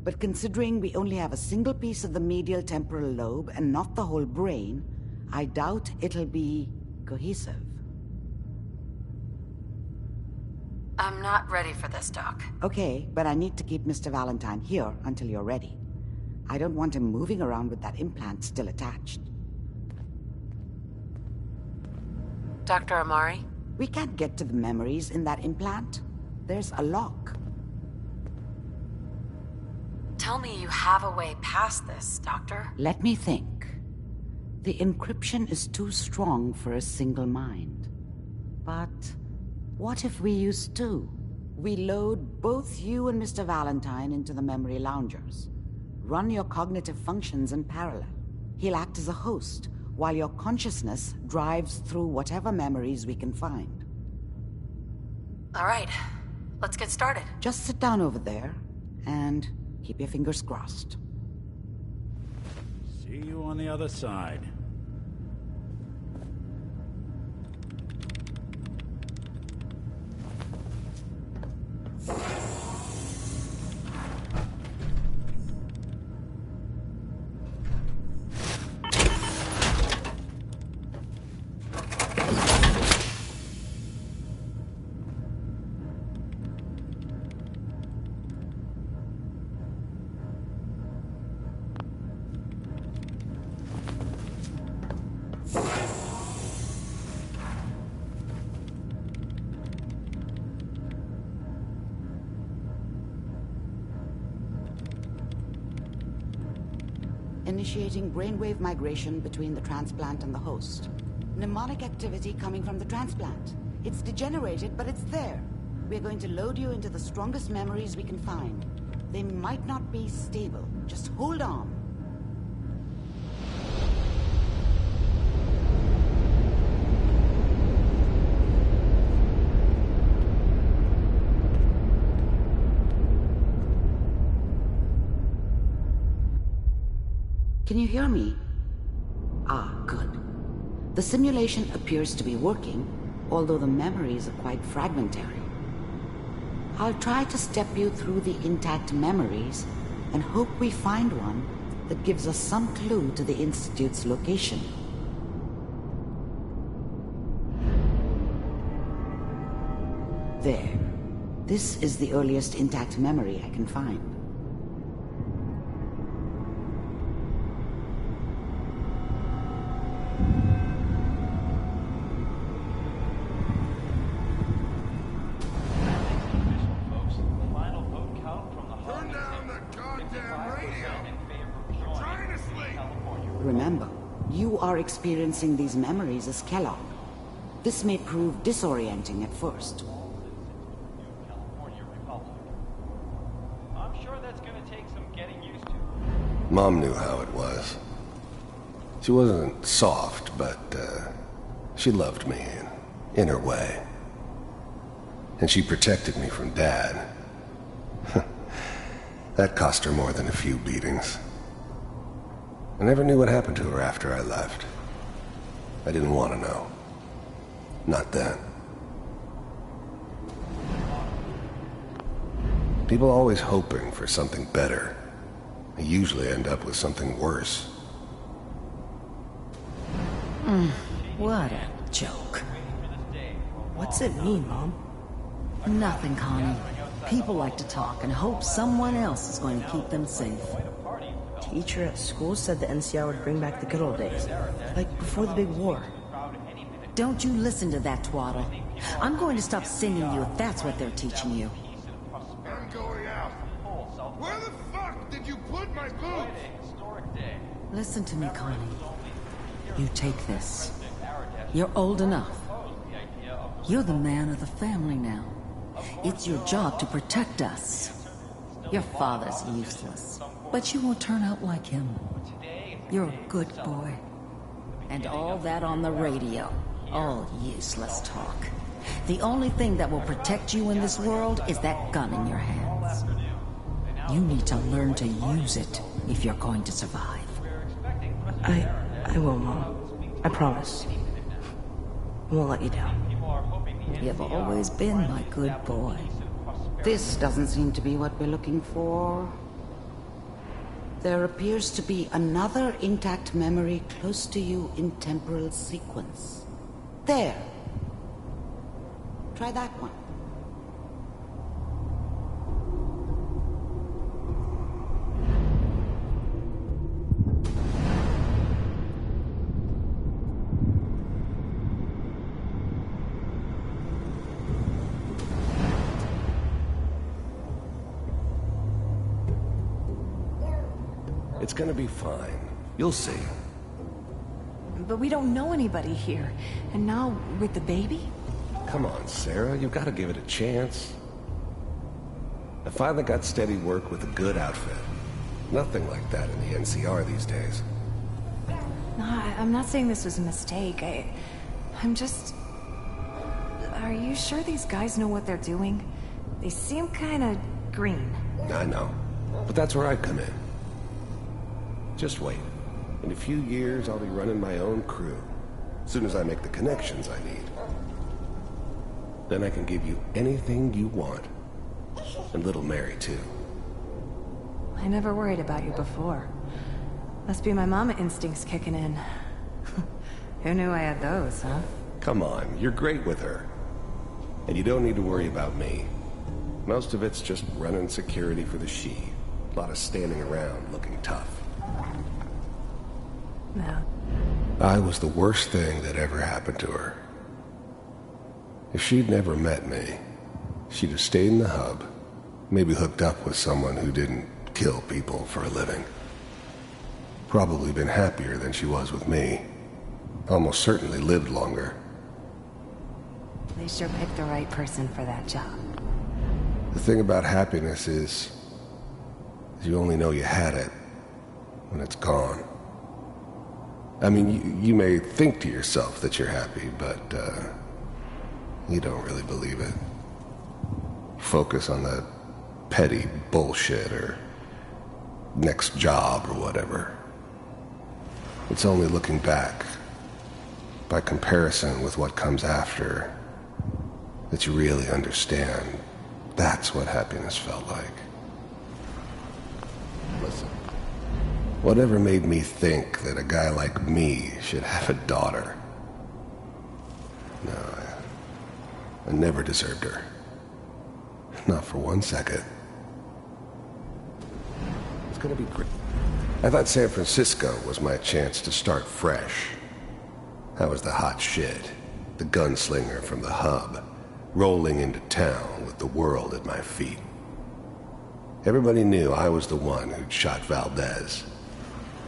But considering we only have a single piece of the medial temporal lobe and not the whole brain, I doubt it'll be cohesive. I'm not ready for this, Doc. Okay, but I need to keep Mr. Valentine here until you're ready. I don't want him moving around with that implant still attached. Dr. Amari? We can't get to the memories in that implant. There's a lock. Tell me you have a way past this, Doctor. Let me think. The encryption is too strong for a single mind. But what if we use two? We load both you and Mr. Valentine into the memory loungers. Run your cognitive functions in parallel. He'll act as a host, while your consciousness drives through whatever memories we can find. All right, let's get started. Just sit down over there, and keep your fingers crossed. See you on the other side. Initiating brainwave migration between the transplant and the host. Mnemonic activity coming from the transplant. It's degenerated, but it's there. We're going to load you into the strongest memories we can find. They might not be stable. Just hold on. Can you hear me? Ah, good. The simulation appears to be working, although the memories are quite fragmentary. I'll try to step you through the intact memories and hope we find one that gives us some clue to the Institute's location. There. This is the earliest intact memory I can find. Remember, you are experiencing these memories as Kellogg. This may prove disorienting at first. I'm sure that's gonna take some getting used to. Mom knew how it was. She wasn't soft, but she loved me in her way. And she protected me from Dad. That cost her more than a few beatings. I never knew what happened to her after I left. I didn't want to know. Not then. People are always hoping for something better. They usually end up with something worse. What a joke. What's it mean, Mom? Nothing, Connie. People like to talk and hope someone else is going to keep them safe. Teacher at school said the NCR would bring back the good old days, like before the big war. Don't you listen to that twaddle. I'm going to stop singing you if that's what they're teaching you. I'm going out. Where the fuck did you put my boots? Listen to me, Connie. You take this. You're old enough. You're the man of the family now. It's your job to protect us. Your father's useless, but you won't turn out like him. You're a good boy. And all that on the radio, all useless talk. The only thing that will protect you in this world is that gun in your hands. You need to learn to use it if you're going to survive. I will, Mom. I promise. I won't let you down. You've always been my good boy. This doesn't seem to be what we're looking for. There appears to be another intact memory close to you in temporal sequence. There. Try that one. It's gonna be fine. You'll see. But we don't know anybody here. And now, with the baby? Come on, Sarah. You've got to give it a chance. I finally got steady work with a good outfit. Nothing like that in the NCR these days. No, I'm not saying this was a mistake. I'm just... Are you sure these guys know what they're doing? They seem kinda green. I know. But that's where I come in. Just wait. In a few years, I'll be running my own crew. As soon as I make the connections I need. Then I can give you anything you want. And little Mary, too. I never worried about you before. Must be my mama instincts kicking in. Who knew I had those, huh? Come on, you're great with her. And you don't need to worry about me. Most of it's just running security for the she. A lot of standing around looking tough. No. I was the worst thing that ever happened to her. If she'd never met me, she'd have stayed in the hub, maybe hooked up with someone who didn't kill people for a living. Probably been happier than she was with me. Almost certainly lived longer. They sure picked the right person for that job. The thing about happiness is you only know you had it when it's gone. I mean, you may think to yourself that you're happy, but you don't really believe it. Focus on the petty bullshit or next job or whatever. It's only looking back, by comparison with what comes after, that you really understand that's what happiness felt like. Listen, whatever made me think that a guy like me should have a daughter? No, I never deserved her. Not for 1 second. It's gonna be great. I thought San Francisco was my chance to start fresh. I was the hot shit, the gunslinger from the hub, rolling into town with the world at my feet. Everybody knew I was the one who'd shot Valdez.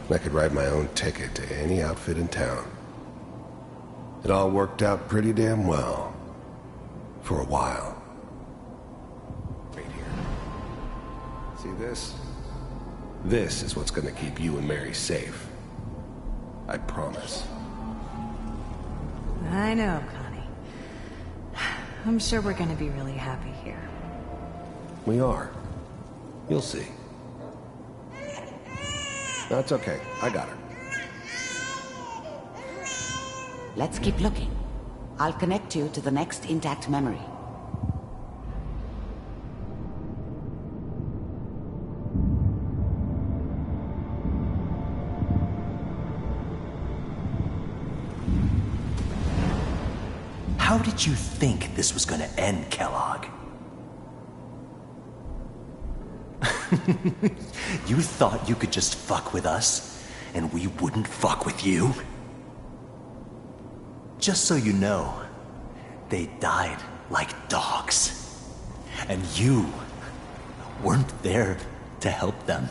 And I could write my own ticket to any outfit in town. It all worked out pretty damn well. For a while. Right here. See this? This is what's gonna keep you and Mary safe. I promise. I know, Connie. I'm sure we're gonna be really happy here. We are. You'll see. No, it's okay. I got her. Let's keep looking. I'll connect you to the next intact memory. How did you think this was gonna end, Kellogg? You thought you could just fuck with us, and we wouldn't fuck with you? Just so you know, they died like dogs. And you weren't there to help them.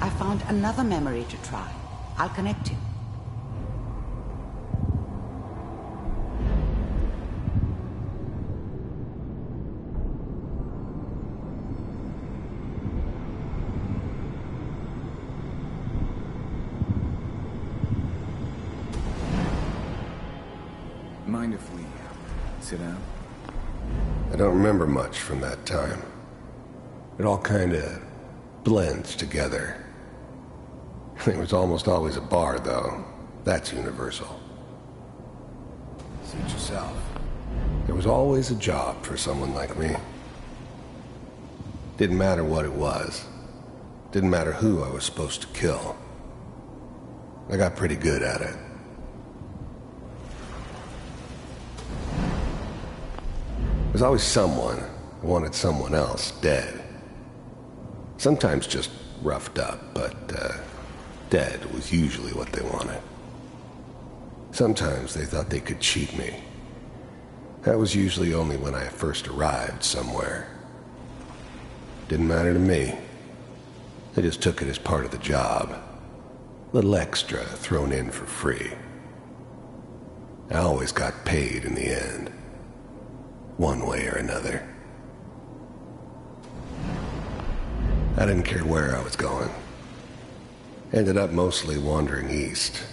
I found another memory to try. I'll connect you. Mind if we sit down? I don't remember much from that time. It all kinda blends together. There was almost always a bar, though. That's universal. Suit yourself. There was always a job for someone like me. Didn't matter what it was. Didn't matter who I was supposed to kill. I got pretty good at it. There's always someone who wanted someone else dead. Sometimes just roughed up, but dead was usually what they wanted. Sometimes they thought they could cheat me. That was usually only when I first arrived somewhere. Didn't matter to me. I just took it as part of the job. A little extra thrown in for free. I always got paid in the end. One way or another. I didn't care where I was going. Ended up mostly wandering east.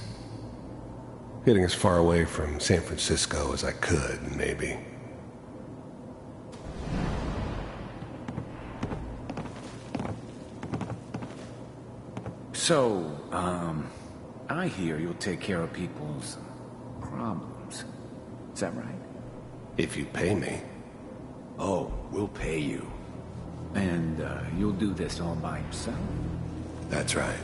Getting as far away from San Francisco as I could, maybe. So, I hear you'll take care of people's problems. Is that right? If you pay me. Oh, we'll pay you. And, you'll do this all by yourself? That's right.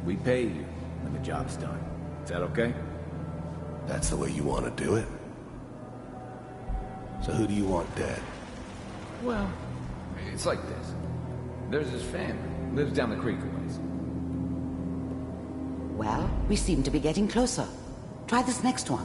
We pay you when the job's done. Is that okay? That's the way you want to do it? So who do you want dead? Well, it's like this. There's his family. Lives down the creek a ways. Well, we seem to be getting closer. Try this next one.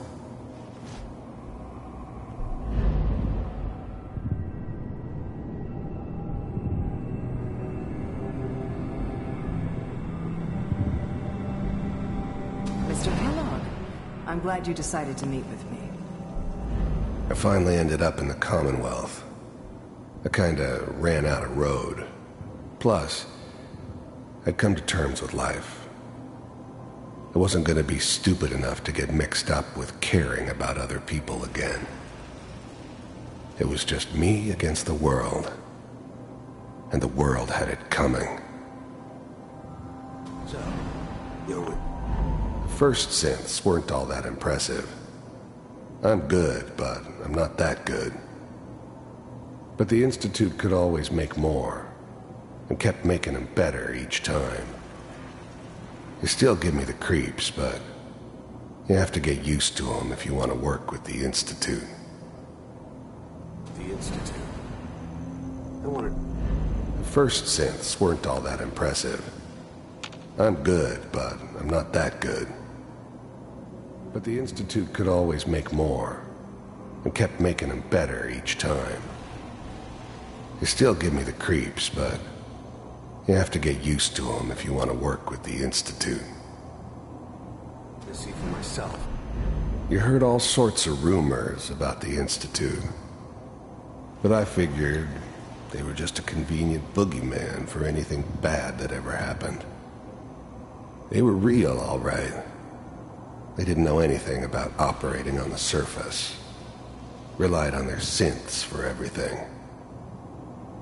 Mr. Kellogg, I'm glad you decided to meet with me. I finally ended up in the Commonwealth. I kinda ran out of road. Plus, I'd come to terms with life. I wasn't gonna be stupid enough to get mixed up with caring about other people again. It was just me against the world. And the world had it coming. So, you're with... The first synths weren't all that impressive. I'm good, but I'm not that good. But the Institute could always make more, and kept making them better each time. They still give me the creeps, but you have to get used to them if you want to work with the Institute. The Institute? I wanted... The first synths weren't all that impressive. I'm good, but I'm not that good. But the Institute could always make more, and kept making them better each time. They still give me the creeps, but you have to get used to them if you want to work with the Institute. To see for myself. You heard all sorts of rumors about the Institute. But I figured they were just a convenient boogeyman for anything bad that ever happened. They were real, all right. They didn't know anything about operating on the surface. Relied on their synths for everything.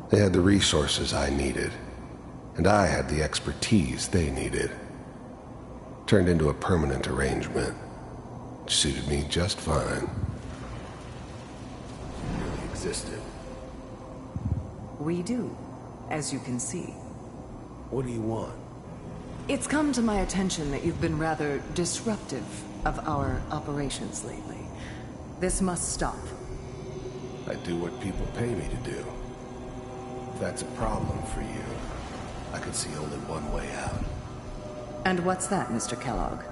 They had the resources I needed, and I had the expertise they needed. Turned into a permanent arrangement, which suited me just fine. Really existed. We do, as you can see. What do you want? It's come to my attention that you've been rather disruptive of our operations lately. This must stop. I do what people pay me to do. that's a problem for you, I could see only one way out. And what's that, Mr. Kellogg?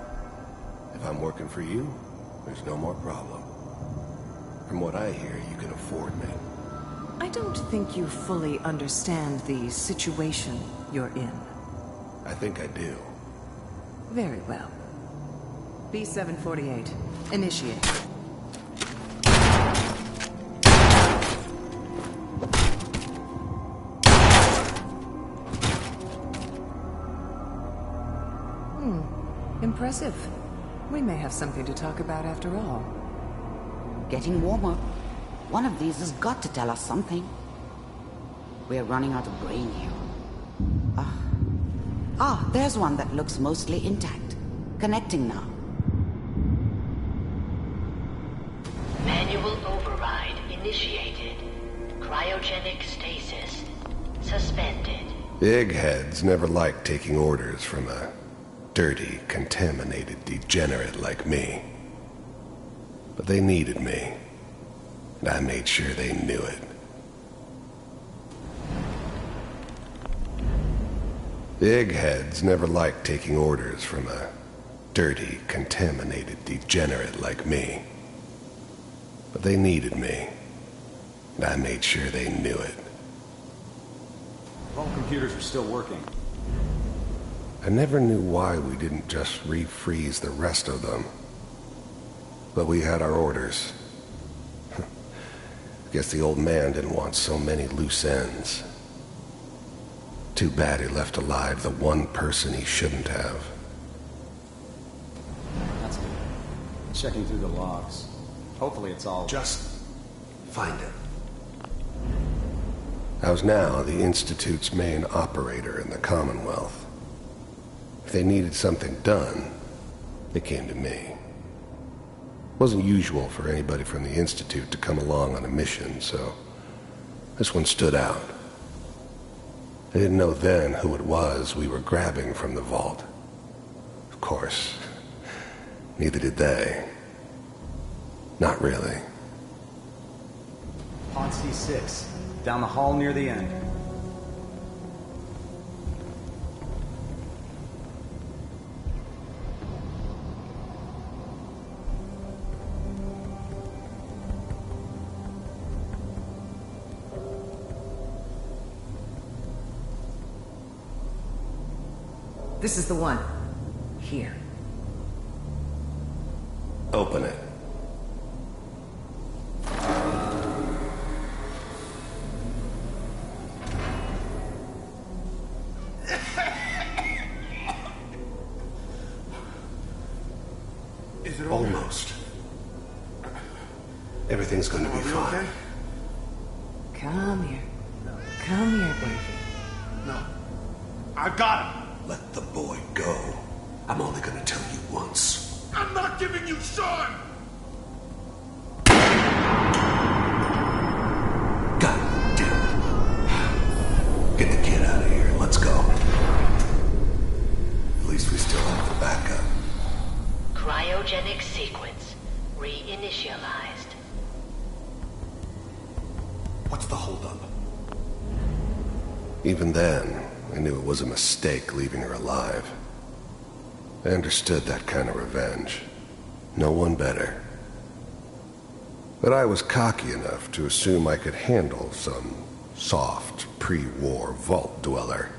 If I'm working for you, there's no more problem. From what I hear, you can afford me. I don't think you fully understand the situation you're in. I think I do. Very well. B-748, initiate. Impressive. We may have something to talk about after all. Getting warmer. One of these has got to tell us something. We're running out of brain here. There's one that looks mostly intact. Connecting now. Manual override initiated. Cryogenic stasis suspended. Eggheads never liked taking orders from a dirty, contaminated degenerate like me. But they needed me, and I made sure they knew it. Eggheads never liked taking orders from a dirty, contaminated degenerate like me. But they needed me, and I made sure they knew it. All computers are still working. I never knew why we didn't just refreeze the rest of them. But we had our orders. Guess the old man didn't want so many loose ends. Too bad he left alive the one person he shouldn't have. That's good. Checking through the logs. Hopefully it's all... Just find him. I was now the Institute's main operator in the Commonwealth. If they needed something done, they came to me. It wasn't usual for anybody from the Institute to come along on a mission, so this one stood out. I didn't know then who it was we were grabbing from the vault. Of course, neither did they. Not really. On C6, down the hall near the end. This is the one. Here. Open it. Is it almost? Everything's going to be fine. Okay? Come here. Come here, baby. No. I got him. Let the boy go. I'm only going to tell you once. I'm not giving you Sean! God damn it. Get the kid out of here. Let's go. At least we still have the backup. Cryogenic sequence reinitialized. What's the holdup? Even then, I knew it was a mistake leaving her alive. I understood that kind of revenge. No one better. But I was cocky enough to assume I could handle some soft, pre-war vault dweller,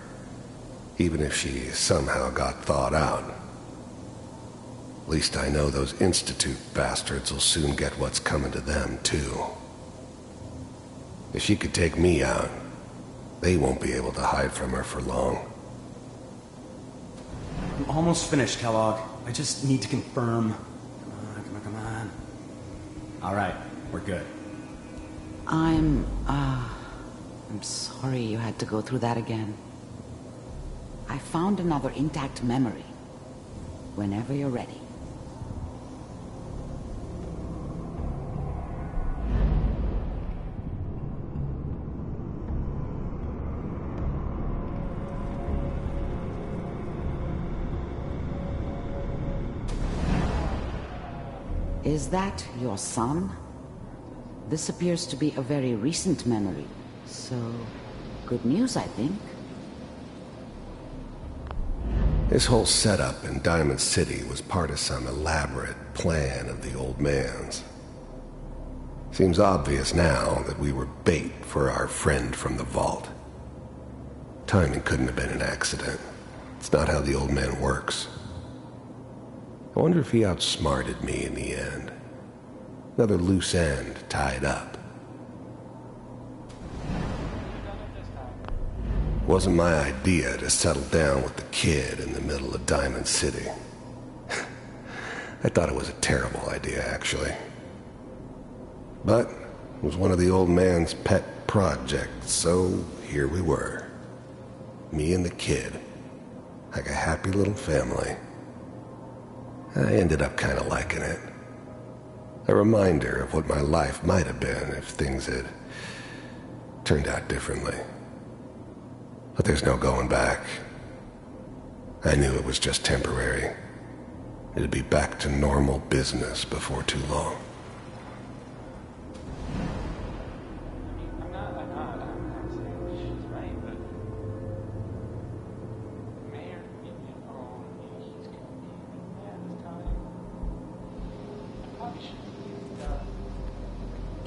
even if she somehow got thawed out. At least I know those Institute bastards will soon get what's coming to them, too. If she could take me out, they won't be able to hide from her for long. I'm almost finished, Kellogg. I just need to confirm. Come on. All right, we're good. I'm sorry you had to go through that again. I found another intact memory. Whenever you're ready. Is that your son? This appears to be a very recent memory, so Good news, I think. This whole setup in Diamond City was part of some elaborate plan of the old man's. Seems obvious now that we were bait for our friend from the vault. Timing couldn't have been an accident. It's not how the old man works. I wonder if he outsmarted me in the end. Another loose end tied up. It wasn't my idea to settle down with the kid in the middle of Diamond City. I thought it was a terrible idea, actually. But it was one of the old man's pet projects, so here we were. Me and the kid, like a happy little family. I ended up kind of liking it. A reminder of what my life might have been if things had turned out differently. But there's no going back. I knew it was just temporary. It'd be back to normal business before too long.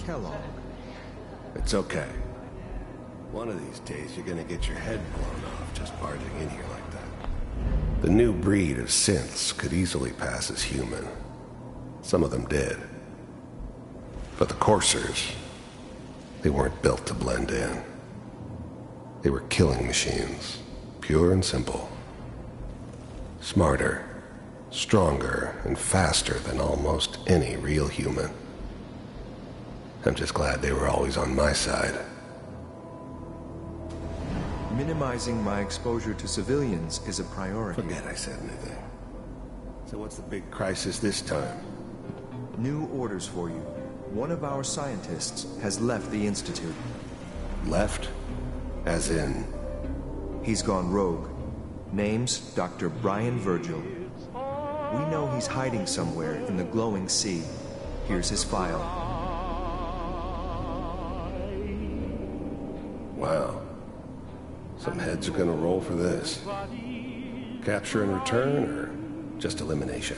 Kellogg. It's okay. One of these days you're gonna get your head blown off just barging in here like that. The new breed of synths could easily pass as human. Some of them did. But the coursers, they weren't built to blend in. They were killing machines, pure and simple. Smarter, stronger, and faster than almost any real human. I'm just glad they were always on my side. Minimizing my exposure to civilians is a priority. Forget I said anything. So what's the big crisis this time? New orders for you. One of our scientists has left the Institute. Left? As in? He's gone rogue. Name's Dr. Brian Virgil. We know he's hiding somewhere in the glowing sea. Here's his file. Wow. Some heads are gonna roll for this. Capture and return, or just elimination?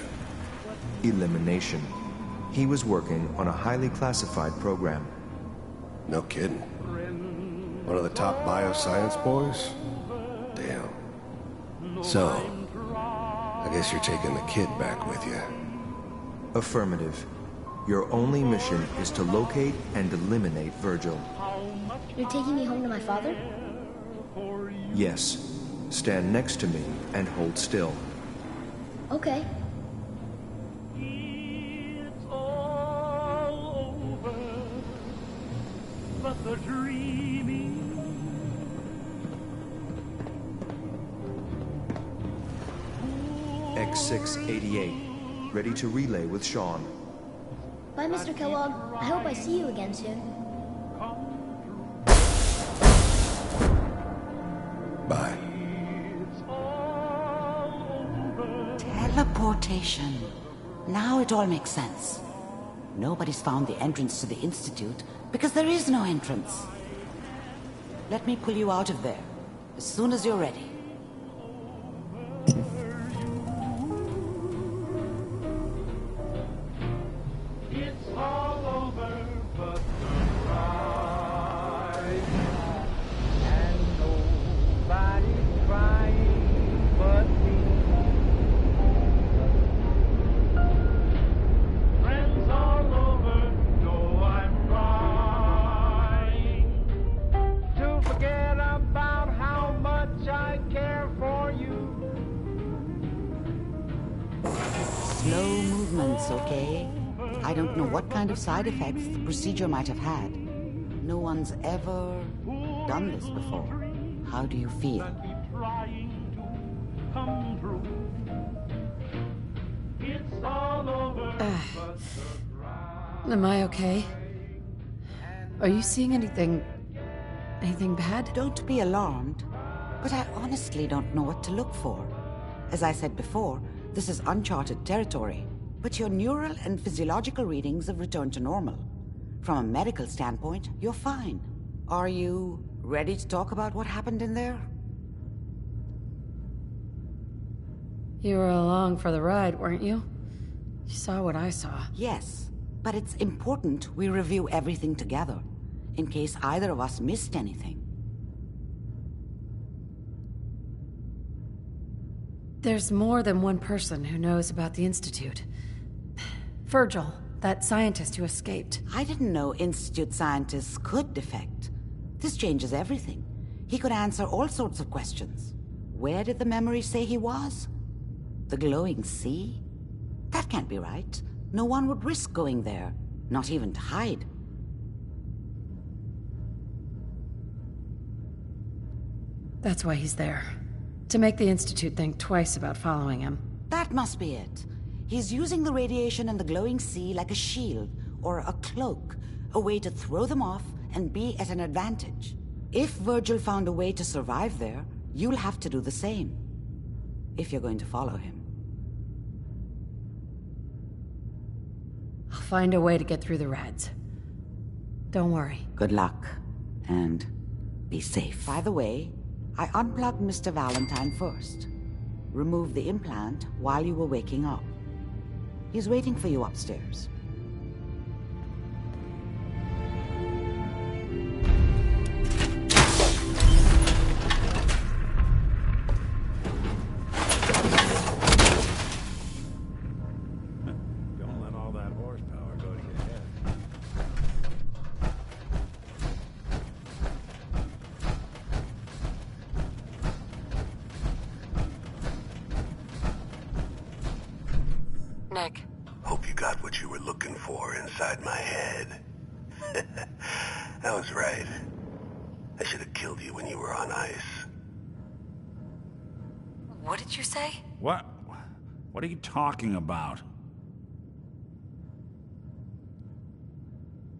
Elimination. He was working on a highly classified program. No kidding. One of the top bioscience boys? Damn. So, I guess you're taking the kid back with you. Affirmative. Your only mission is to locate and eliminate Virgil. You're taking me home to my father? Yes. Stand next to me and hold still. Okay. It's all over, but the dreaming. X688. Ready to relay with Sean. Bye, Mr. Kellogg. I hope I see you again soon. Bye. Teleportation. Now it all makes sense. Nobody's found the entrance to the Institute because there is no entrance. Let me pull you out of there as soon as you're ready. It's all over, but the ride. And nobody's crying but me. Friends all over know I'm trying to forget about how much I care for you. Slow movements, okay? I don't know what kind of side effects the procedure might have had. No one's ever done this before. How do you feel? Come true. It's all over. Am I okay? Are you seeing anything bad? Don't be alarmed, but I honestly don't know what to look for. As I said before, this is uncharted territory, but your neural and physiological readings have returned to normal. From a medical standpoint, you're fine. Are you Ready to talk about what happened in there? You were along for the ride, weren't you? You saw what I saw. Yes, but it's important we review everything together, in case either of us missed anything. There's more than one person who knows about the Institute. Virgil, that scientist who escaped. I didn't know Institute scientists could defect. This changes everything. He could answer all sorts of questions. Where did the memory say he was? The glowing sea? That can't be right. No one would risk going there, not even to hide. That's why he's there. To make the Institute think twice about following him. That must be it. He's using the radiation and the glowing sea like a shield, or a cloak, a way to throw them off and be at an advantage. If Virgil found a way to survive there, you'll have to do the same. If you're going to follow him. I'll find a way to get through the rats. Don't worry. Good luck. And be safe. By the way, I unplugged Mr. Valentine first. Removed the implant while you were waking up. He's waiting for you upstairs. Don't let all that horsepower go to your head. Nick. Hope you got what you were looking for inside my head. I was right. I should have killed you when you were on ice. What did you say? What? What are you talking about?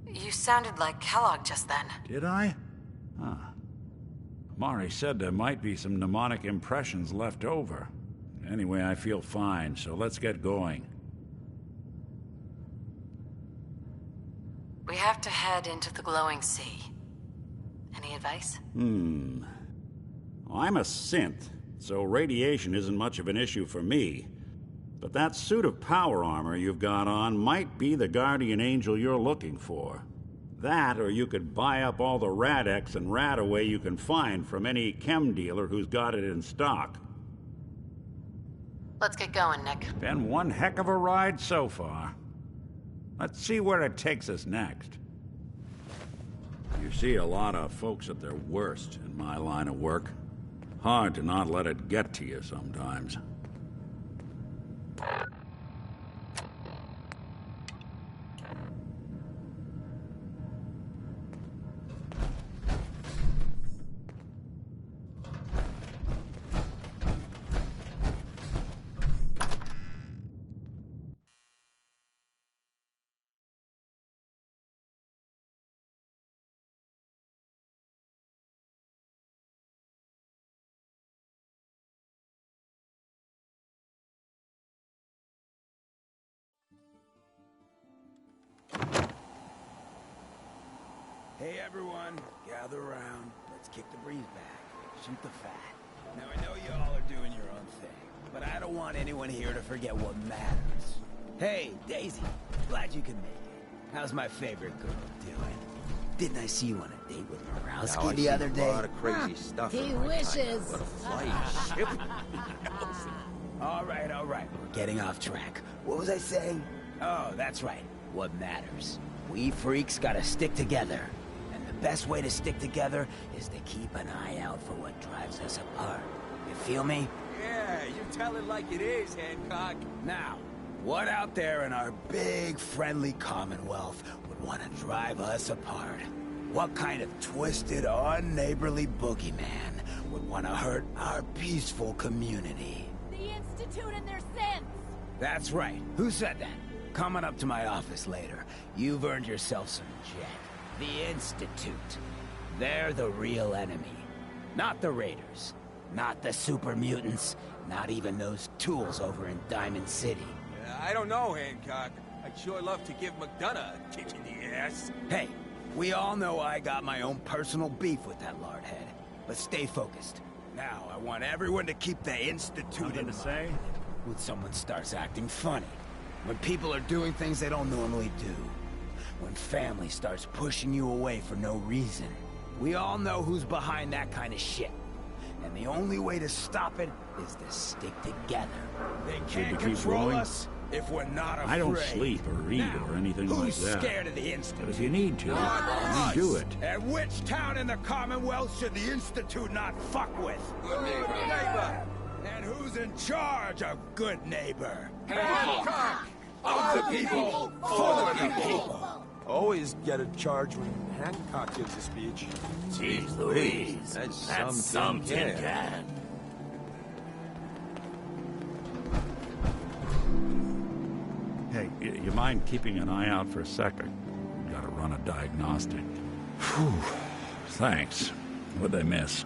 You sounded like Kellogg just then. Did I? Huh. Mari said there might be some mnemonic impressions left over. Anyway, I feel fine, so let's get going. We have to head into the glowing sea. Any advice? I'm a synth, so radiation isn't much of an issue for me. But that suit of power armor you've got on might be the guardian angel you're looking for. That, or you could buy up all the Rad-X and Rad-Away you can find from any chem dealer who's got it in stock. Let's get going, Nick. Been one heck of a ride so far. Let's see where it takes us next. You see a lot of folks at their worst in my line of work. Hard to not let it get to you sometimes. Hey everyone, gather around. Let's kick the breeze back. Shoot the fat. Now I know you all are doing your own thing, but I don't want anyone here to forget what matters. Hey, Daisy, glad you could make it. How's my favorite girl doing? Didn't I see you on a date with Morowski the other day? A lot of crazy stuff. He wishes. What a flight. Ship. All right. We're getting off track. What was I saying? Oh, that's right. What matters. We freaks gotta stick together. And the best way to stick together is to keep an eye out for what drives us apart. You feel me? Yeah, you tell it like it is, Hancock. Now, what out there in our big, friendly Commonwealth would want to drive us apart? What kind of twisted, unneighborly boogeyman would want to hurt our peaceful community? The Institute and their sins! That's right. Who said that? Coming up to my office later. You've earned yourself some jet. The Institute. They're the real enemy. Not the Raiders. Not the super mutants. Not even those tools over in Diamond City. I don't know, Hancock. I'd sure love to give McDonough a kick in the ass. Hey, We all know I got my own personal beef with that lardhead. But stay focused. Now, I want everyone to keep the Institute in mind. When someone starts acting funny. When people are doing things they don't normally do. When family starts pushing you away for no reason. We all know who's behind that kind of shit. And the only way to stop it is to stick together. They can't control us if we're not afraid. I don't sleep or read or anything like that. Who's scared of the Institute? But if you need to, you do it. And which town in the Commonwealth should the Institute not fuck with? Good neighbor. And who's in charge of good neighbor? Hancock! Of the people, for the people. Always get a charge when Hancock gives a speech. Jeez Louise, that's some tin can. Hey, you mind keeping an eye out for a second? Gotta run a diagnostic. Whew. Thanks. What'd they miss?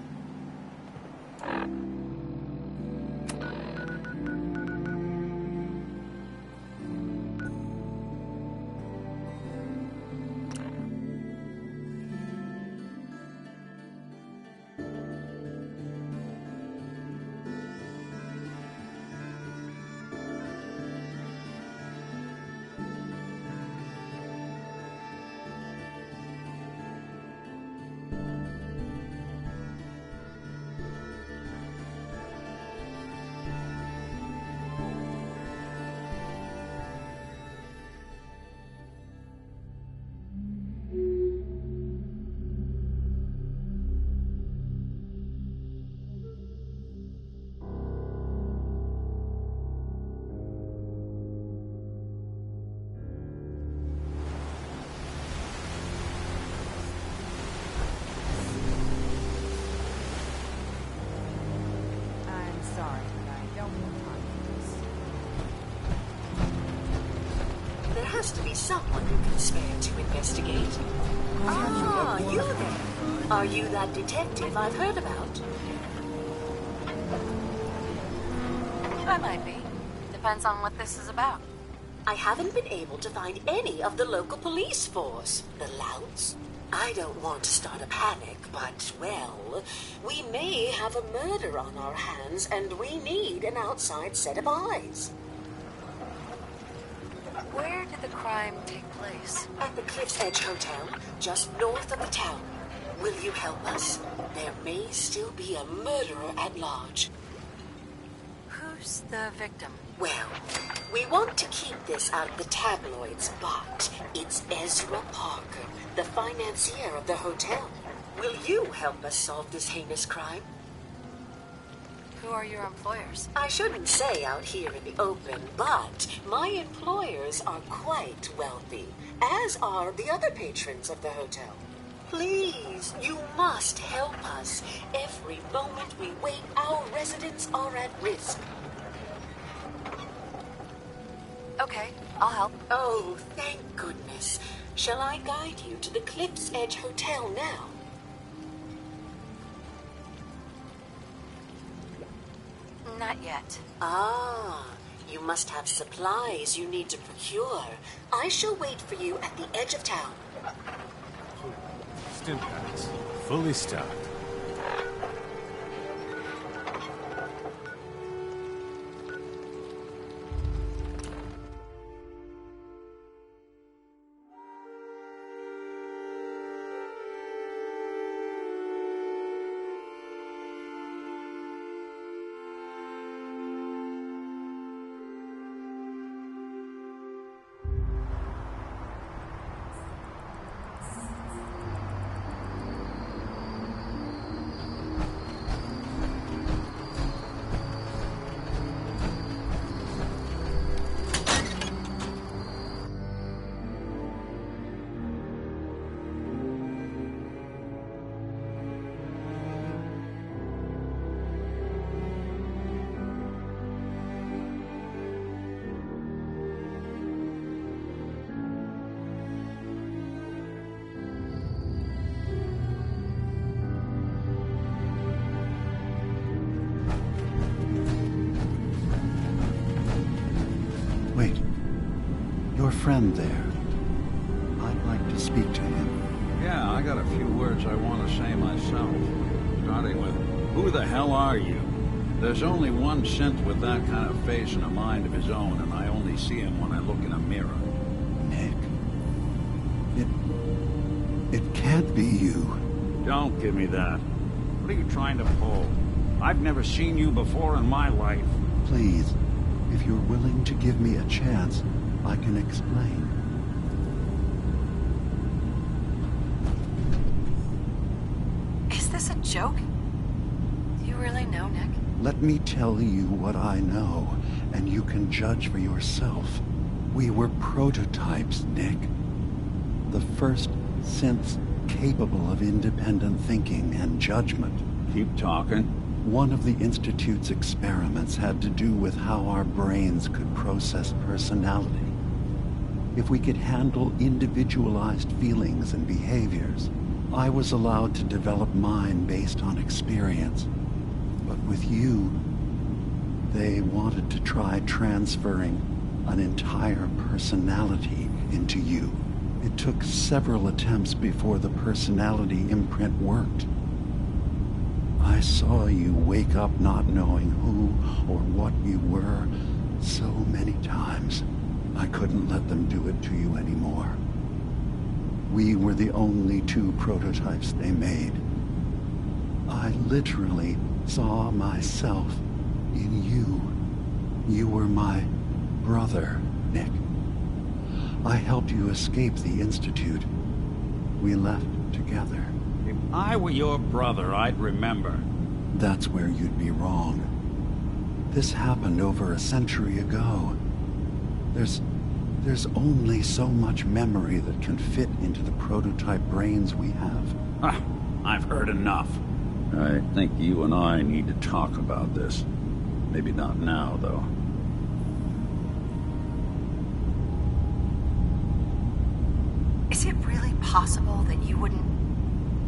There has to be someone who can spare to investigate. Ah, you there. Are you that detective I've heard about? I might be. Depends on what this is about. I haven't been able to find any of the local police force. The louts. I don't want to start a panic, but, well, we may have a murder on our hands, and we need an outside set of eyes. Where did the crime take place? At the Cliff's Edge Hotel, just north of the town. Will you help us? There may still be a murderer at large. Who's the victim? Well, we want to keep this out of the tabloids, but it's Ezra Parker, the financier of the hotel. Will you help us solve this heinous crime? Who are your employers? I shouldn't say out here in the open, but my employers are quite wealthy, as are the other patrons of the hotel. Please, you must help us. Every moment we wait, our residents are at risk. Okay, I'll help. Oh, thank goodness. Shall I guide you to the Cliff's Edge Hotel now? Not yet. Ah, you must have supplies you need to procure. I shall wait for you at the edge of town. Stimpaks, fully stocked. Wait. Your friend there. I'd like to speak to him. Yeah, I got a few words I want to say myself. Starting with, who the hell are you? There's only one synth with that kind of face and a mind of his own, and I only see him when I look in a mirror. Nick. It can't be you. Don't give me that. What are you trying to pull? I've never seen you before in my life. Please, if you're willing to give me a chance, I can explain. Is this a joke? Do you really know, Nick? Let me tell you what I know, and you can judge for yourself. We were prototypes, Nick. The first synths capable of independent thinking and judgment. Keep talking. One of the Institute's experiments had to do with how our brains could process personality. If we could handle individualized feelings and behaviors, I was allowed to develop mine based on experience. But with you, they wanted to try transferring an entire personality into you. It took several attempts before the personality imprint worked. I saw you wake up not knowing who or what you were so many times. I couldn't let them do it to you anymore. We were the only two prototypes they made. I literally saw myself in you. You were my brother, Nick. I helped you escape the Institute. We left together. If I were your brother, I'd remember. That's where you'd be wrong. This happened over a century ago. There's only so much memory that can fit into the prototype brains we have. Ah, I've heard enough. I think you and I need to talk about this. Maybe not now, though. Is it really possible that you wouldn't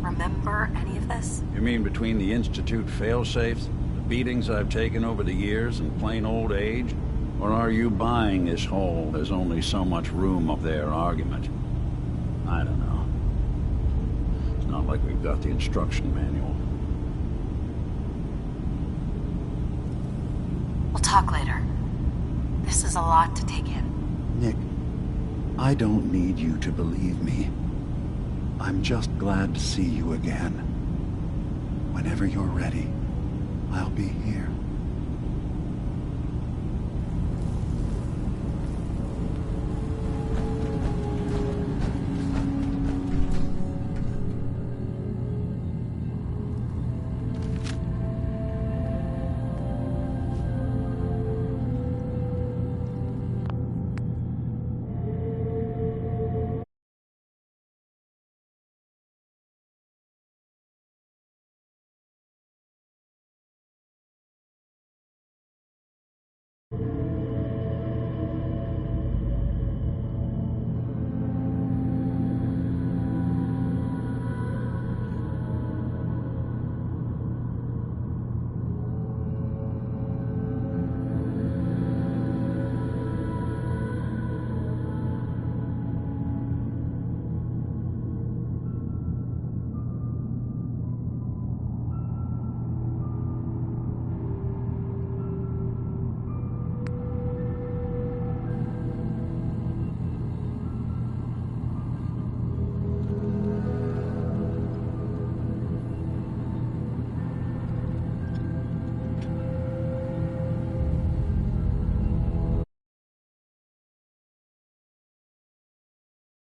remember any of this? You mean between the Institute failsafes, the beatings I've taken over the years, and plain old age? Or are you buying this whole "there's only so much room up there" argument? I don't know. It's not like we've got the instruction manual. We'll talk later. This is a lot to take in. Nick, I don't need you to believe me. I'm just glad to see you again. Whenever you're ready, I'll be here.